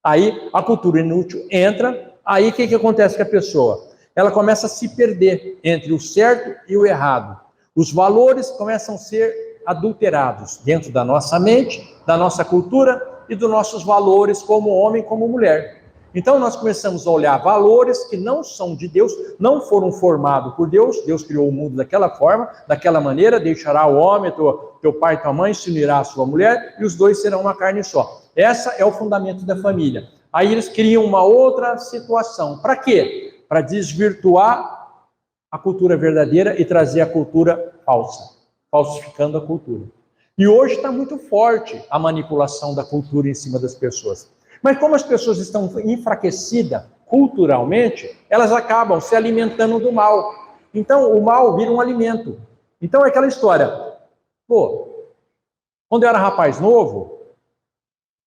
Aí, a cultura inútil entra, aí o que acontece com a pessoa? Ela começa a se perder entre o certo e o errado. Os valores começam a ser adulterados dentro da nossa mente, da nossa cultura e dos nossos valores como homem, como mulher. Então, nós começamos a olhar valores que não são de Deus, não foram formados por Deus. Deus criou o mundo daquela forma, daquela maneira, deixará o homem, teu pai e tua mãe, se unirá à sua mulher, e os dois serão uma carne só. Esse é o fundamento da família. Aí eles criam uma outra situação. Para quê? Para desvirtuar a cultura verdadeira e trazer a cultura falsa, falsificando a cultura. E hoje está muito forte a manipulação da cultura em cima das pessoas. Mas como as pessoas estão enfraquecidas culturalmente, elas acabam se alimentando do mal. Então, o mal vira um alimento. Então é aquela história. Pô, quando eu era rapaz novo,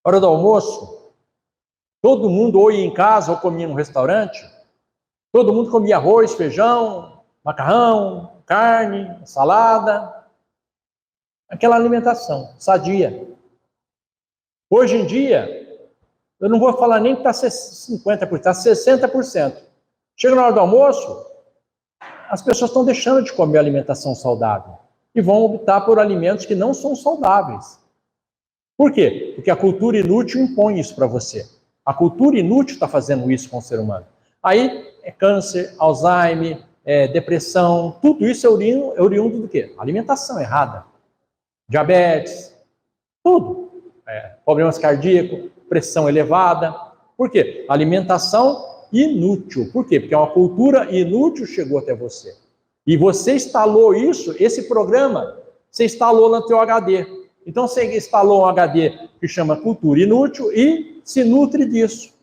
hora do almoço, todo mundo ou ia em casa ou comia no restaurante, todo mundo comia arroz, feijão, macarrão, carne, salada, aquela alimentação sadia. Hoje em dia, eu não vou falar nem que está 50%, está 60%. Chega na hora do almoço, as pessoas estão deixando de comer alimentação saudável e vão optar por alimentos que não são saudáveis. Por quê? Porque a cultura inútil impõe isso para você. A cultura inútil está fazendo isso com o ser humano. Aí é câncer, Alzheimer, depressão, tudo isso é oriundo do quê? Alimentação errada. Diabetes, tudo. Problemas cardíacos, pressão elevada. Por quê? Alimentação inútil. Por quê? Porque uma cultura inútil chegou até você. E você instalou isso, esse programa, você instalou no teu HD. Então você instalou um HD que chama cultura inútil e se nutre disso.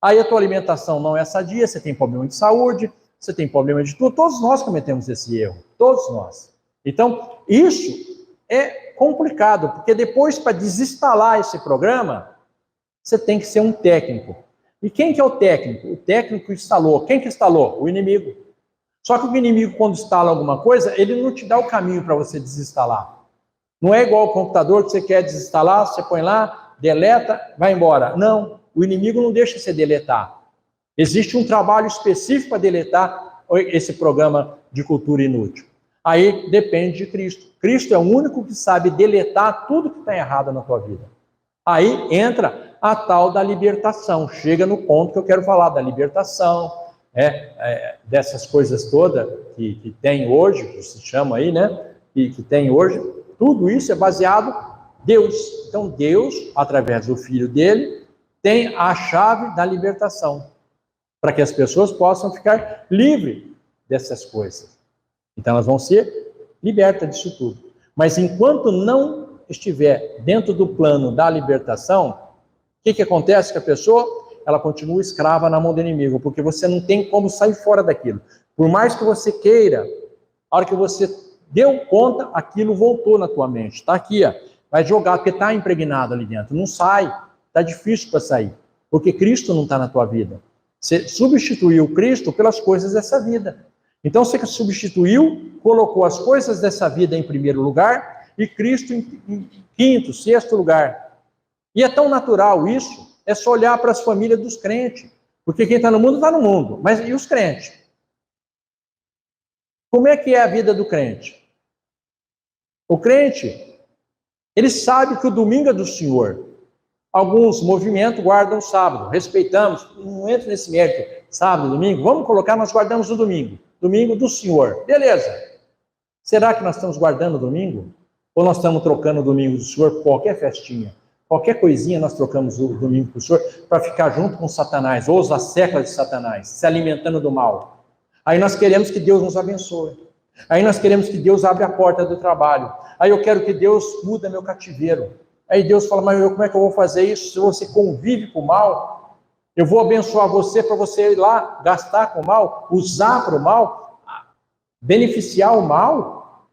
Aí a tua alimentação não é sadia, você tem problema de saúde, você tem problema de tudo. Todos nós cometemos esse erro, todos nós. Então, isso é complicado, porque depois, para desinstalar esse programa, você tem que ser um técnico. E quem que é o técnico? O técnico instalou. Quem que instalou? O inimigo. Só que o inimigo, quando instala alguma coisa, ele não te dá o caminho para você desinstalar. Não é igual ao computador que você quer desinstalar, você põe lá, deleta, vai embora. Não, o inimigo não deixa você deletar. Existe um trabalho específico para deletar esse programa de cultura inútil. Aí depende de Cristo. Cristo é o único que sabe deletar tudo que está errado na tua vida. Aí entra a tal da libertação. Chega no ponto que eu quero falar da libertação, dessas coisas todas que tem hoje, que se chama aí, né? Que tem hoje. Tudo isso é baseado em Deus. Então Deus, através do Filho dele, tem a chave da libertação, para que as pessoas possam ficar livres dessas coisas. Então elas vão ser libertas disso tudo. Mas enquanto não estiver dentro do plano da libertação, o que acontece com a pessoa? Ela continua escrava na mão do inimigo, porque você não tem como sair fora daquilo. Por mais que você queira, a hora que você deu conta, aquilo voltou na tua mente. Está aqui, ó. Vai jogar, porque está impregnado ali dentro. Não sai. Está difícil para sair. Porque Cristo não está na tua vida. Você substituiu Cristo pelas coisas dessa vida. Então você substituiu, colocou as coisas dessa vida em primeiro lugar e Cristo em quinto, sexto lugar. E é tão natural isso, é só olhar para as famílias dos crentes. Porque quem está no mundo, está no mundo. Mas e os crentes? Como é que é a vida do crente? O crente, ele sabe que o domingo é do Senhor. Alguns movimentos guardam o sábado, respeitamos, não entra nesse mérito, sábado, domingo, vamos colocar, nós guardamos o domingo, domingo do Senhor, beleza. Será que nós estamos guardando o domingo? Ou nós estamos trocando o domingo do Senhor por qualquer festinha? Qualquer coisinha nós trocamos o domingo para o Senhor para ficar junto com Satanás, ou as seclas de Satanás, se alimentando do mal. Aí nós queremos que Deus nos abençoe. Aí nós queremos que Deus abra a porta do trabalho. Aí eu quero que Deus muda meu cativeiro. Aí Deus fala, mas como é que eu vou fazer isso se você convive com o mal? Eu vou abençoar você para você ir lá gastar com o mal, usar para o mal, beneficiar o mal?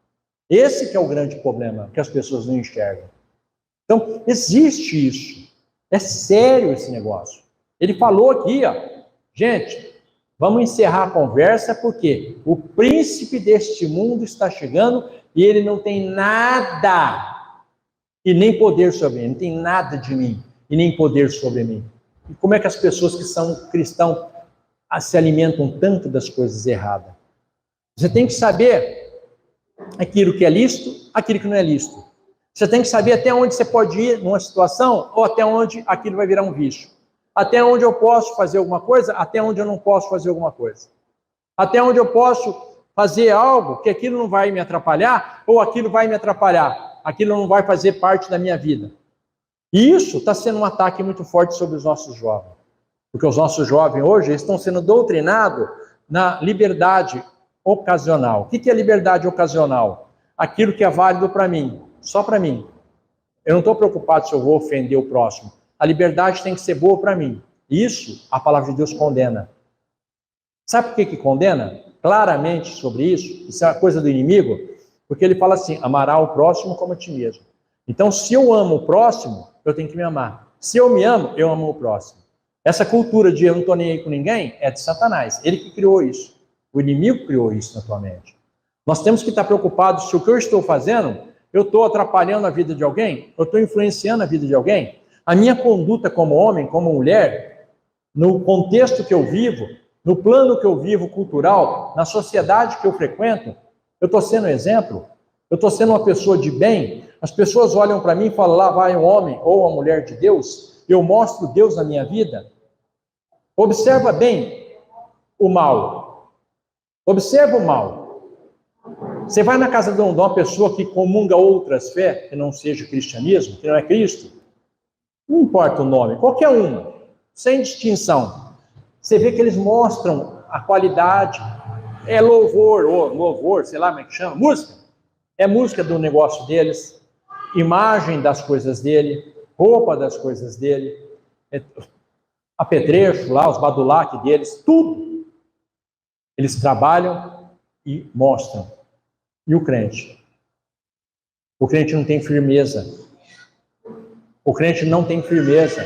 Esse que é o grande problema que as pessoas não enxergam. Então, existe isso. É sério esse negócio. Ele falou aqui, ó, gente, vamos encerrar a conversa porque o príncipe deste mundo está chegando e ele não tem nada e nem poder sobre mim, não tem nada de mim e nem poder sobre mim. E como é que as pessoas que são cristãos se alimentam tanto das coisas erradas? Você tem que saber aquilo que é lícito, aquilo que não é lícito. Você tem que saber até onde você pode ir numa situação ou até onde aquilo vai virar um vício. Até onde eu posso fazer alguma coisa, até onde eu não posso fazer alguma coisa. Até onde eu posso fazer algo que aquilo não vai me atrapalhar ou aquilo vai me atrapalhar. Aquilo não vai fazer parte da minha vida. E isso está sendo um ataque muito forte sobre os nossos jovens. Porque os nossos jovens hoje estão sendo doutrinados na liberdade ocasional. O que é liberdade ocasional? Aquilo que é válido para mim, só para mim. Eu não estou preocupado se eu vou ofender o próximo. A liberdade tem que ser boa para mim. Isso, a palavra de Deus condena. Sabe por que condena? Claramente sobre isso, isso é uma coisa do inimigo. Porque ele fala assim, amará o próximo como a ti mesmo. Então, se eu amo o próximo, eu tenho que me amar. Se eu me amo, eu amo o próximo. Essa cultura de eu não estou nem aí com ninguém é de Satanás. Ele que criou isso. O inimigo criou isso na tua mente. Nós temos que estar preocupados se o que eu estou fazendo, eu estou atrapalhando a vida de alguém, eu estou influenciando a vida de alguém. A minha conduta como homem, como mulher, no contexto que eu vivo, no plano que eu vivo cultural, na sociedade que eu frequento, eu estou sendo exemplo, eu estou sendo uma pessoa de bem. As pessoas olham para mim e falam, lá vai um homem ou uma mulher de Deus, eu mostro Deus na minha vida. Observa bem o mal. Observa o mal. Você vai na casa de uma pessoa que comunga outras fés, que não seja cristianismo, que não é Cristo, não importa o nome, qualquer um, sem distinção. Você vê que eles mostram a qualidade, é louvor, ou louvor, sei lá como é que chama, música. É música do negócio deles, imagem das coisas dele, roupa das coisas dele, apetrecho lá, os badulaque deles, tudo. Eles trabalham e mostram. E o crente? O crente não tem firmeza. O crente não tem firmeza.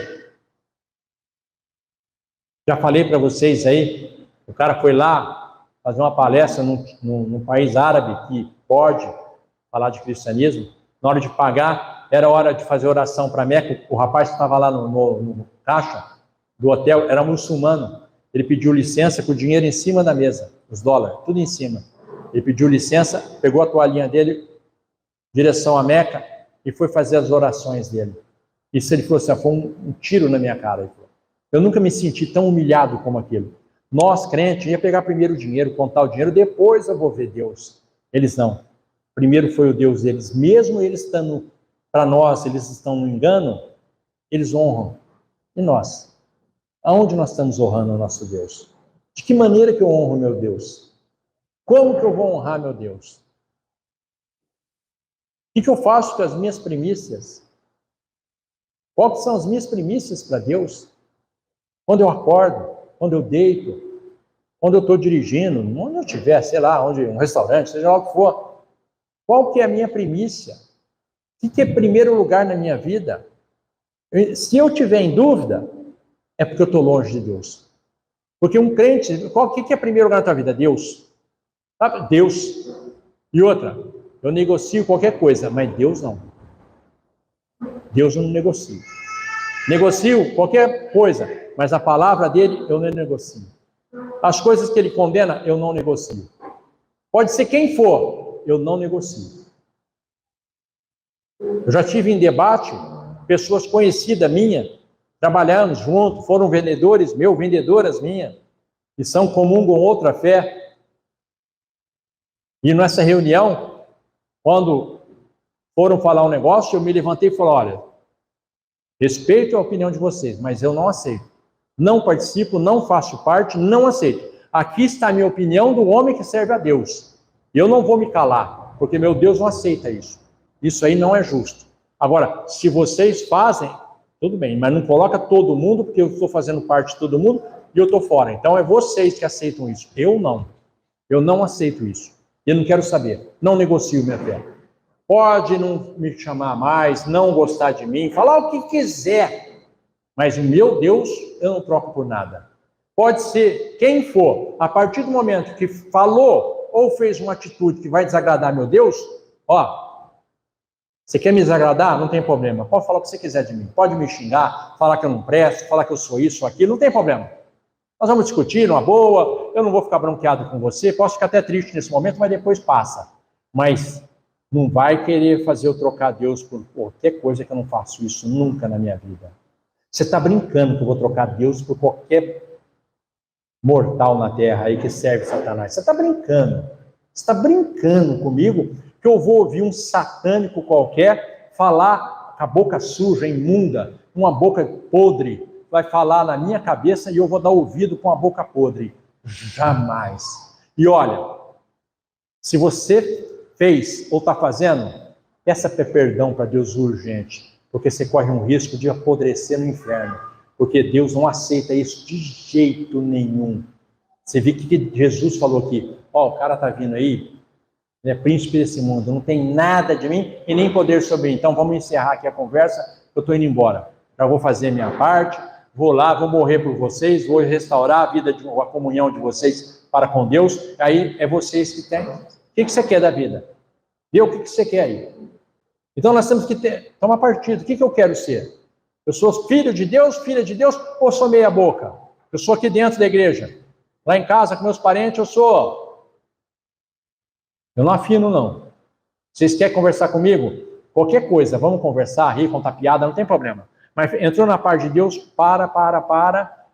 Já falei para vocês aí, o cara foi lá fazer uma palestra num país árabe que pode falar de cristianismo. Na hora de pagar, era hora de fazer oração para Meca. O rapaz que estava lá no caixa do hotel era muçulmano. Ele pediu licença com o dinheiro em cima da mesa, os dólares, tudo em cima. Ele pediu licença, pegou a toalhinha dele, direção a Meca, e foi fazer as orações dele. Isso ele falou assim, foi um tiro na minha cara. Ele falou. Eu nunca me senti tão humilhado como aquilo. Nós, crentes, ia pegar primeiro o dinheiro, contar o dinheiro, depois eu vou ver Deus. Eles não. Primeiro foi o Deus deles. Mesmo eles estando, para nós, eles estão no engano, eles honram. E nós? Aonde nós estamos honrando o nosso Deus? De que maneira que eu honro meu Deus? Como que eu vou honrar meu Deus? O que eu faço com as minhas primícias? Quais são as minhas primícias para Deus? Quando eu acordo, quando eu deito, quando eu estou dirigindo, onde eu estiver, sei lá, onde um restaurante, seja lá o que for. Qual que é a minha primícia? O que é primeiro lugar na minha vida? Se eu tiver em dúvida, é porque eu estou longe de Deus. Porque um crente, o que é primeiro lugar na tua vida? Deus. Sabe? Deus. E outra, eu negocio qualquer coisa, mas Deus não. Deus eu não negocio. Negocio qualquer coisa, mas a palavra dele eu não negocio. As coisas que ele condena, eu não negocio. Pode ser quem for, eu não negocio. Eu já tive em debate, pessoas conhecidas minhas, trabalhando junto, foram vendedores meus, vendedoras minhas, que são comungam outra fé. E nessa reunião, quando foram falar um negócio, eu me levantei e falei, olha, respeito a opinião de vocês, mas eu não aceito. Não participo, não faço parte, não aceito. Aqui está a minha opinião do homem que serve a Deus. Eu não vou me calar, porque meu Deus não aceita isso. Isso aí não é justo. Agora, se vocês fazem, tudo bem, mas não coloca todo mundo, porque eu estou fazendo parte de todo mundo e eu estou fora. Então é vocês que aceitam isso. Eu não. Eu não aceito isso. Eu não quero saber. Não negocio minha fé. Pode não me chamar mais, não gostar de mim, falar o que quiser, mas o meu Deus eu não troco por nada. Pode ser quem for, a partir do momento que falou ou fez uma atitude que vai desagradar meu Deus, ó, você quer me desagradar? Não tem problema, pode falar o que você quiser de mim, pode me xingar, falar que eu não presto, falar que eu sou isso ou aquilo, não tem problema. Nós vamos discutir numa boa, eu não vou ficar bronqueado com você, posso ficar até triste nesse momento, mas depois passa. Mas não vai querer fazer eu trocar Deus por qualquer coisa que eu não faço isso nunca na minha vida. Você está brincando que eu vou trocar Deus por qualquer mortal na terra aí que serve Satanás. Você está brincando. Você está brincando comigo que eu vou ouvir um satânico qualquer falar com a boca suja, imunda, uma boca podre, vai falar na minha cabeça e eu vou dar ouvido com a boca podre. Jamais. E olha, se você fez ou está fazendo, peça perdão para Deus urgente, porque você corre um risco de apodrecer no inferno, porque Deus não aceita isso de jeito nenhum. Você viu que Jesus falou aqui, ó, o cara está vindo aí, Ele é príncipe desse mundo, não tem nada de mim e nem poder sobre mim. Então vamos encerrar aqui a conversa, eu estou indo embora. Já vou fazer a minha parte, vou lá, vou morrer por vocês, vou restaurar a vida, a comunhão de vocês para com Deus. Aí é vocês que têm. O que você quer da vida? Vê o que você quer aí. Então nós temos que tomar partido. O que eu quero ser? Eu sou filho de Deus, filha de Deus, ou sou meia boca? Eu sou aqui dentro da igreja. Lá em casa, com meus parentes, eu não afino, não. Vocês querem conversar comigo? Qualquer coisa, vamos conversar, rir, contar piada, não tem problema. Mas entrou na parte de Deus,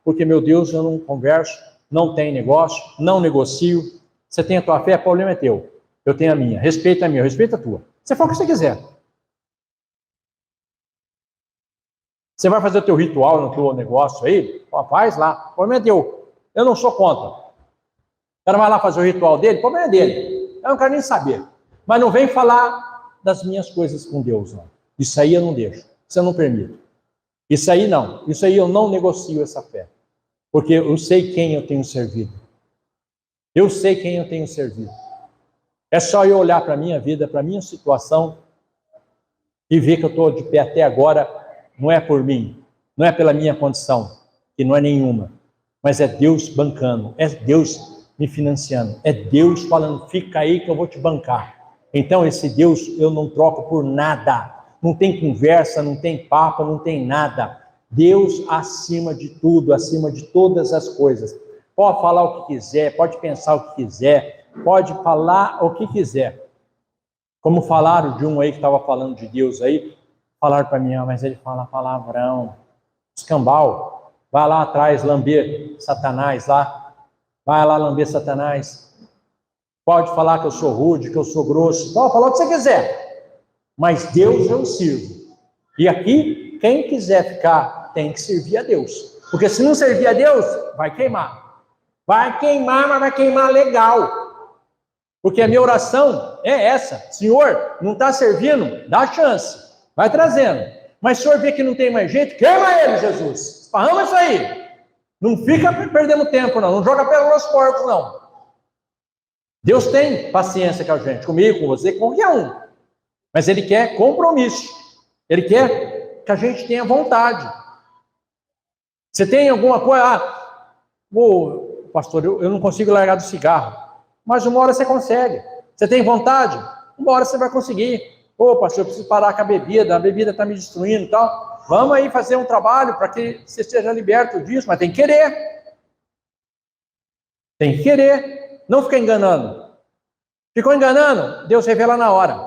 porque, meu Deus, eu não converso, não tenho negócio, não negocio. Você tem a tua fé, o problema é teu. Eu tenho a minha. Respeita a minha, respeita a tua. Você fala o que você quiser. Você vai fazer o teu ritual no teu negócio aí? Faz lá. O problema é teu. Eu não sou contra. O cara vai lá fazer o ritual dele, o problema é dele. Eu não quero nem saber. Mas não vem falar das minhas coisas com Deus, não. Isso aí eu não deixo. Isso eu não permito. Isso aí não. Isso aí eu não negocio essa fé. Porque eu sei quem eu tenho servido. Eu sei quem eu tenho servido. É só eu olhar para a minha vida, para a minha situação e ver que eu estou de pé até agora. Não é por mim, não é pela minha condição, que não é nenhuma, mas é Deus bancando, é Deus me financiando, é Deus falando, fica aí que eu vou te bancar. Então esse Deus eu não troco por nada, não tem conversa, não tem papo, não tem nada. Deus acima de tudo, acima de todas as coisas. Pode falar o que quiser, pode pensar o que quiser, pode falar o que quiser. Como falaram de um aí que estava falando de Deus aí, falaram para mim, mas ele fala palavrão, escambau, vai lá atrás lamber Satanás lá, vai lá lamber Satanás, pode falar que eu sou rude, que eu sou grosso, pode falar o que você quiser, mas Deus eu sirvo, e aqui, quem quiser ficar, tem que servir a Deus, porque se não servir a Deus, vai queimar, mas vai queimar legal, porque a minha oração é essa, Senhor, não está servindo, dá chance, vai trazendo. Mas se o senhor vê que não tem mais jeito, queima ele, Jesus. Esparrama isso aí. Não fica perdendo tempo, não. Não joga pelos porcos, não. Deus tem paciência com a gente, comigo, com você, com qualquer um. Mas Ele quer compromisso. Ele quer que a gente tenha vontade. Você tem alguma coisa? Pastor, eu não consigo largar do cigarro. Mas uma hora você consegue. Você tem vontade? Uma hora você vai conseguir. Pastor, eu preciso parar com a bebida está me destruindo e tal. Vamos aí fazer um trabalho para que você seja liberto disso, mas tem que querer. Tem que querer. Não fica enganando. Ficou enganando? Deus revela na hora.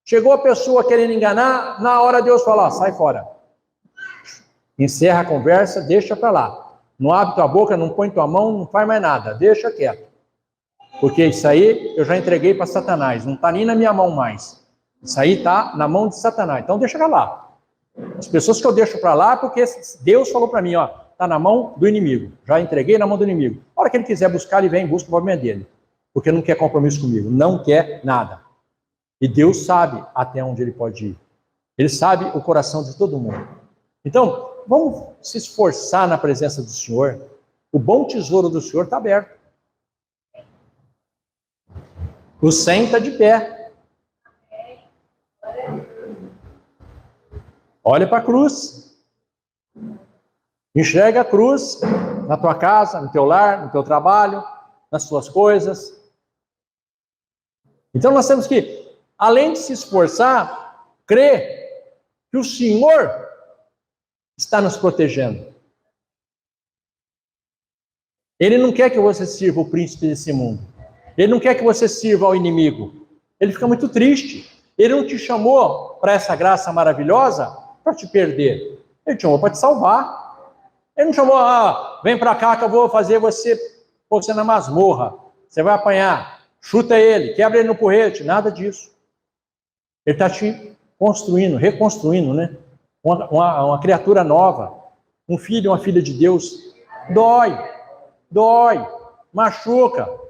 Chegou a pessoa querendo enganar, na hora Deus fala, sai fora. Encerra a conversa, deixa para lá. Não abre tua boca, não põe tua mão, não faz mais nada. Deixa quieto. Porque isso aí eu já entreguei para Satanás. Não está nem na minha mão mais. Isso aí está na mão de Satanás. Então deixa lá. As pessoas que eu deixo para lá, porque Deus falou para mim, está na mão do inimigo. Já entreguei na mão do inimigo. A hora que ele quiser buscar, ele vem e busca o problema dele. Porque não quer compromisso comigo. Não quer nada. E Deus sabe até onde ele pode ir. Ele sabe o coração de todo mundo. Então, vamos se esforçar na presença do Senhor. O bom tesouro do Senhor está aberto. O 100 está de pé. Olha para a cruz. Enxerga a cruz na tua casa, no teu lar, no teu trabalho, nas suas coisas. Então nós temos que, além de se esforçar, crer que o Senhor está nos protegendo. Ele não quer que você sirva o príncipe desse mundo. Ele não quer que você sirva ao inimigo. Ele fica muito triste. Ele não te chamou para essa graça maravilhosa para te perder. Ele te chamou para te salvar. Ele não chamou, vem para cá que eu vou fazer você na masmorra. Você vai apanhar. Chuta ele, quebra ele no porrete. Nada disso. Ele está te construindo, reconstruindo, né? Uma criatura nova. Um filho, uma filha de Deus. Dói, machuca.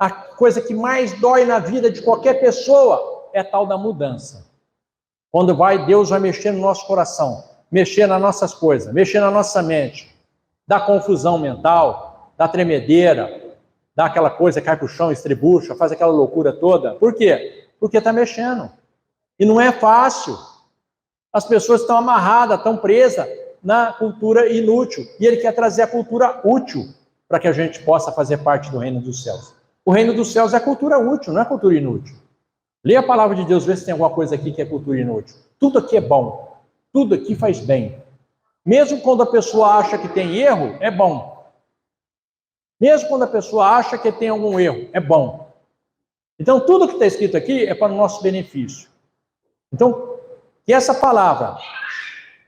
A coisa que mais dói na vida de qualquer pessoa é a tal da mudança. Quando Deus vai mexer no nosso coração, mexer nas nossas coisas, mexer na nossa mente, dá confusão mental, dá tremedeira, dá aquela coisa, cai para o chão, estrebucha, faz aquela loucura toda. Por quê? Porque está mexendo. E não é fácil. As pessoas estão amarradas, estão presas na cultura inútil. E ele quer trazer a cultura útil para que a gente possa fazer parte do reino dos céus. O reino dos céus é cultura útil, não é cultura inútil. Lê a palavra de Deus, vê se tem alguma coisa aqui que é cultura inútil. Tudo aqui é bom. Tudo aqui faz bem. Mesmo quando a pessoa acha que tem erro, é bom. Mesmo quando a pessoa acha que tem algum erro, é bom. Então, tudo que está escrito aqui é para o nosso benefício. Então, que essa palavra,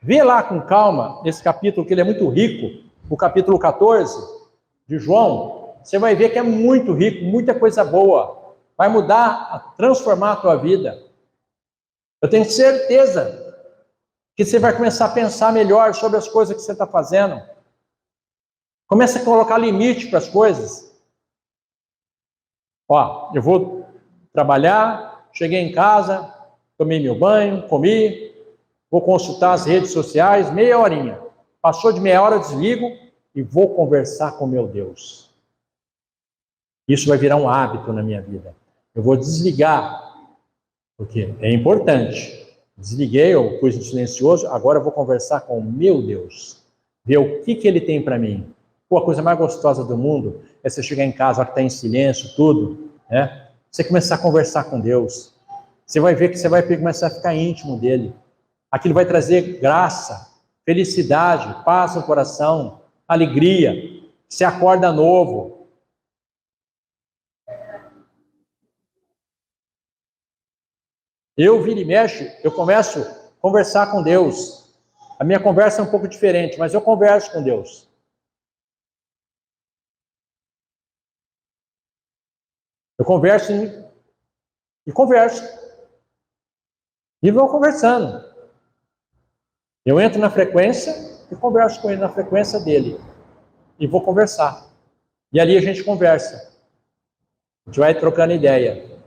vê lá com calma, esse capítulo, que ele é muito rico, o capítulo 14 de João, você vai ver que é muito rico, muita coisa boa. Vai mudar, transformar a tua vida. Eu tenho certeza que você vai começar a pensar melhor sobre as coisas que você está fazendo. Começa a colocar limite para as coisas. Ó, eu vou trabalhar, cheguei em casa, tomei meu banho, comi, vou consultar as redes sociais, meia horinha. Passou de meia hora, eu desligo e vou conversar com meu Deus. Isso vai virar um hábito na minha vida. Eu vou desligar, porque é importante. Desliguei, eu pus no silencioso, agora eu vou conversar com o meu Deus. Ver o que ele tem para mim. Pô, a coisa mais gostosa do mundo é você chegar em casa, que está em silêncio, tudo, né? Você começar a conversar com Deus. Você vai ver que você vai começar a ficar íntimo dele. Aquilo vai trazer graça, felicidade, paz no coração, alegria. Você acorda novo. Eu, vira e mexe, eu começo a conversar com Deus. A minha conversa é um pouco diferente, mas eu converso com Deus. Eu converso e converso. E vou conversando. Eu entro na frequência e converso com ele na frequência dele. E vou conversar. E ali a gente conversa. A gente vai trocando ideia.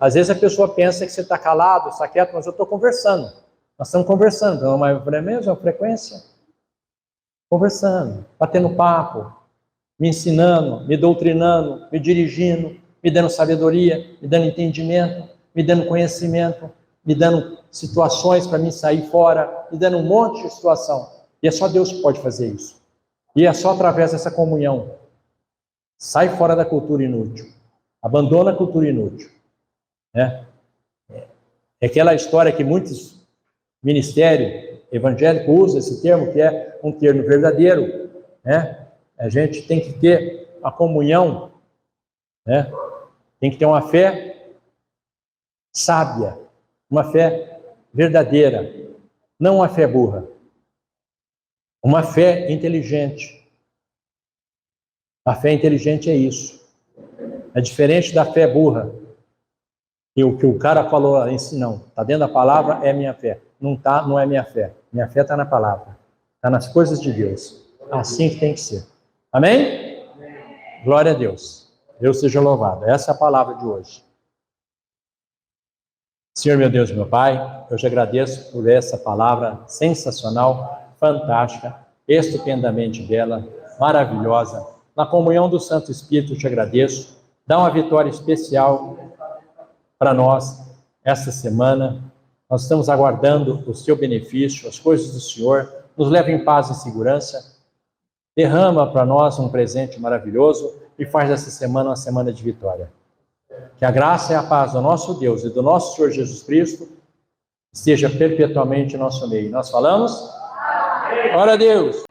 Às vezes a pessoa pensa que você está calado, está quieto, mas eu estou conversando. Nós estamos conversando. Não é mesmo? Frequência? Conversando, batendo papo, me ensinando, me doutrinando, me dirigindo, me dando sabedoria, me dando entendimento, me dando conhecimento, me dando situações para mim sair fora, me dando um monte de situação. E é só Deus que pode fazer isso. E é só através dessa comunhão. Sai fora da cultura inútil. Abandona a cultura inútil. É aquela história que muitos ministérios evangélicos usam esse termo, que é um termo verdadeiro, né? A gente tem que ter a comunhão, né? Tem que ter uma fé sábia, uma fé verdadeira, não uma fé burra, uma fé inteligente. A fé inteligente é isso. É diferente da fé burra. E o que o cara falou, não, está dentro da palavra, é minha fé. Não está, não é minha fé. Minha fé está na palavra, está nas coisas de Deus. Assim que tem que ser. Amém? Glória a Deus. Deus seja louvado. Essa é a palavra de hoje. Senhor, meu Deus, meu Pai, eu te agradeço por essa palavra sensacional, fantástica, estupendamente bela, maravilhosa. Na comunhão do Santo Espírito, eu te agradeço. Dá uma vitória especial para nós esta semana. Nós estamos aguardando o seu benefício, as coisas do Senhor. Nos leva em paz e segurança. Derrama para nós um presente maravilhoso e faz essa semana uma semana de vitória. Que a graça e a paz do nosso Deus e do nosso Senhor Jesus Cristo esteja perpetuamente em nosso meio. Nós falamos? Glória a Deus!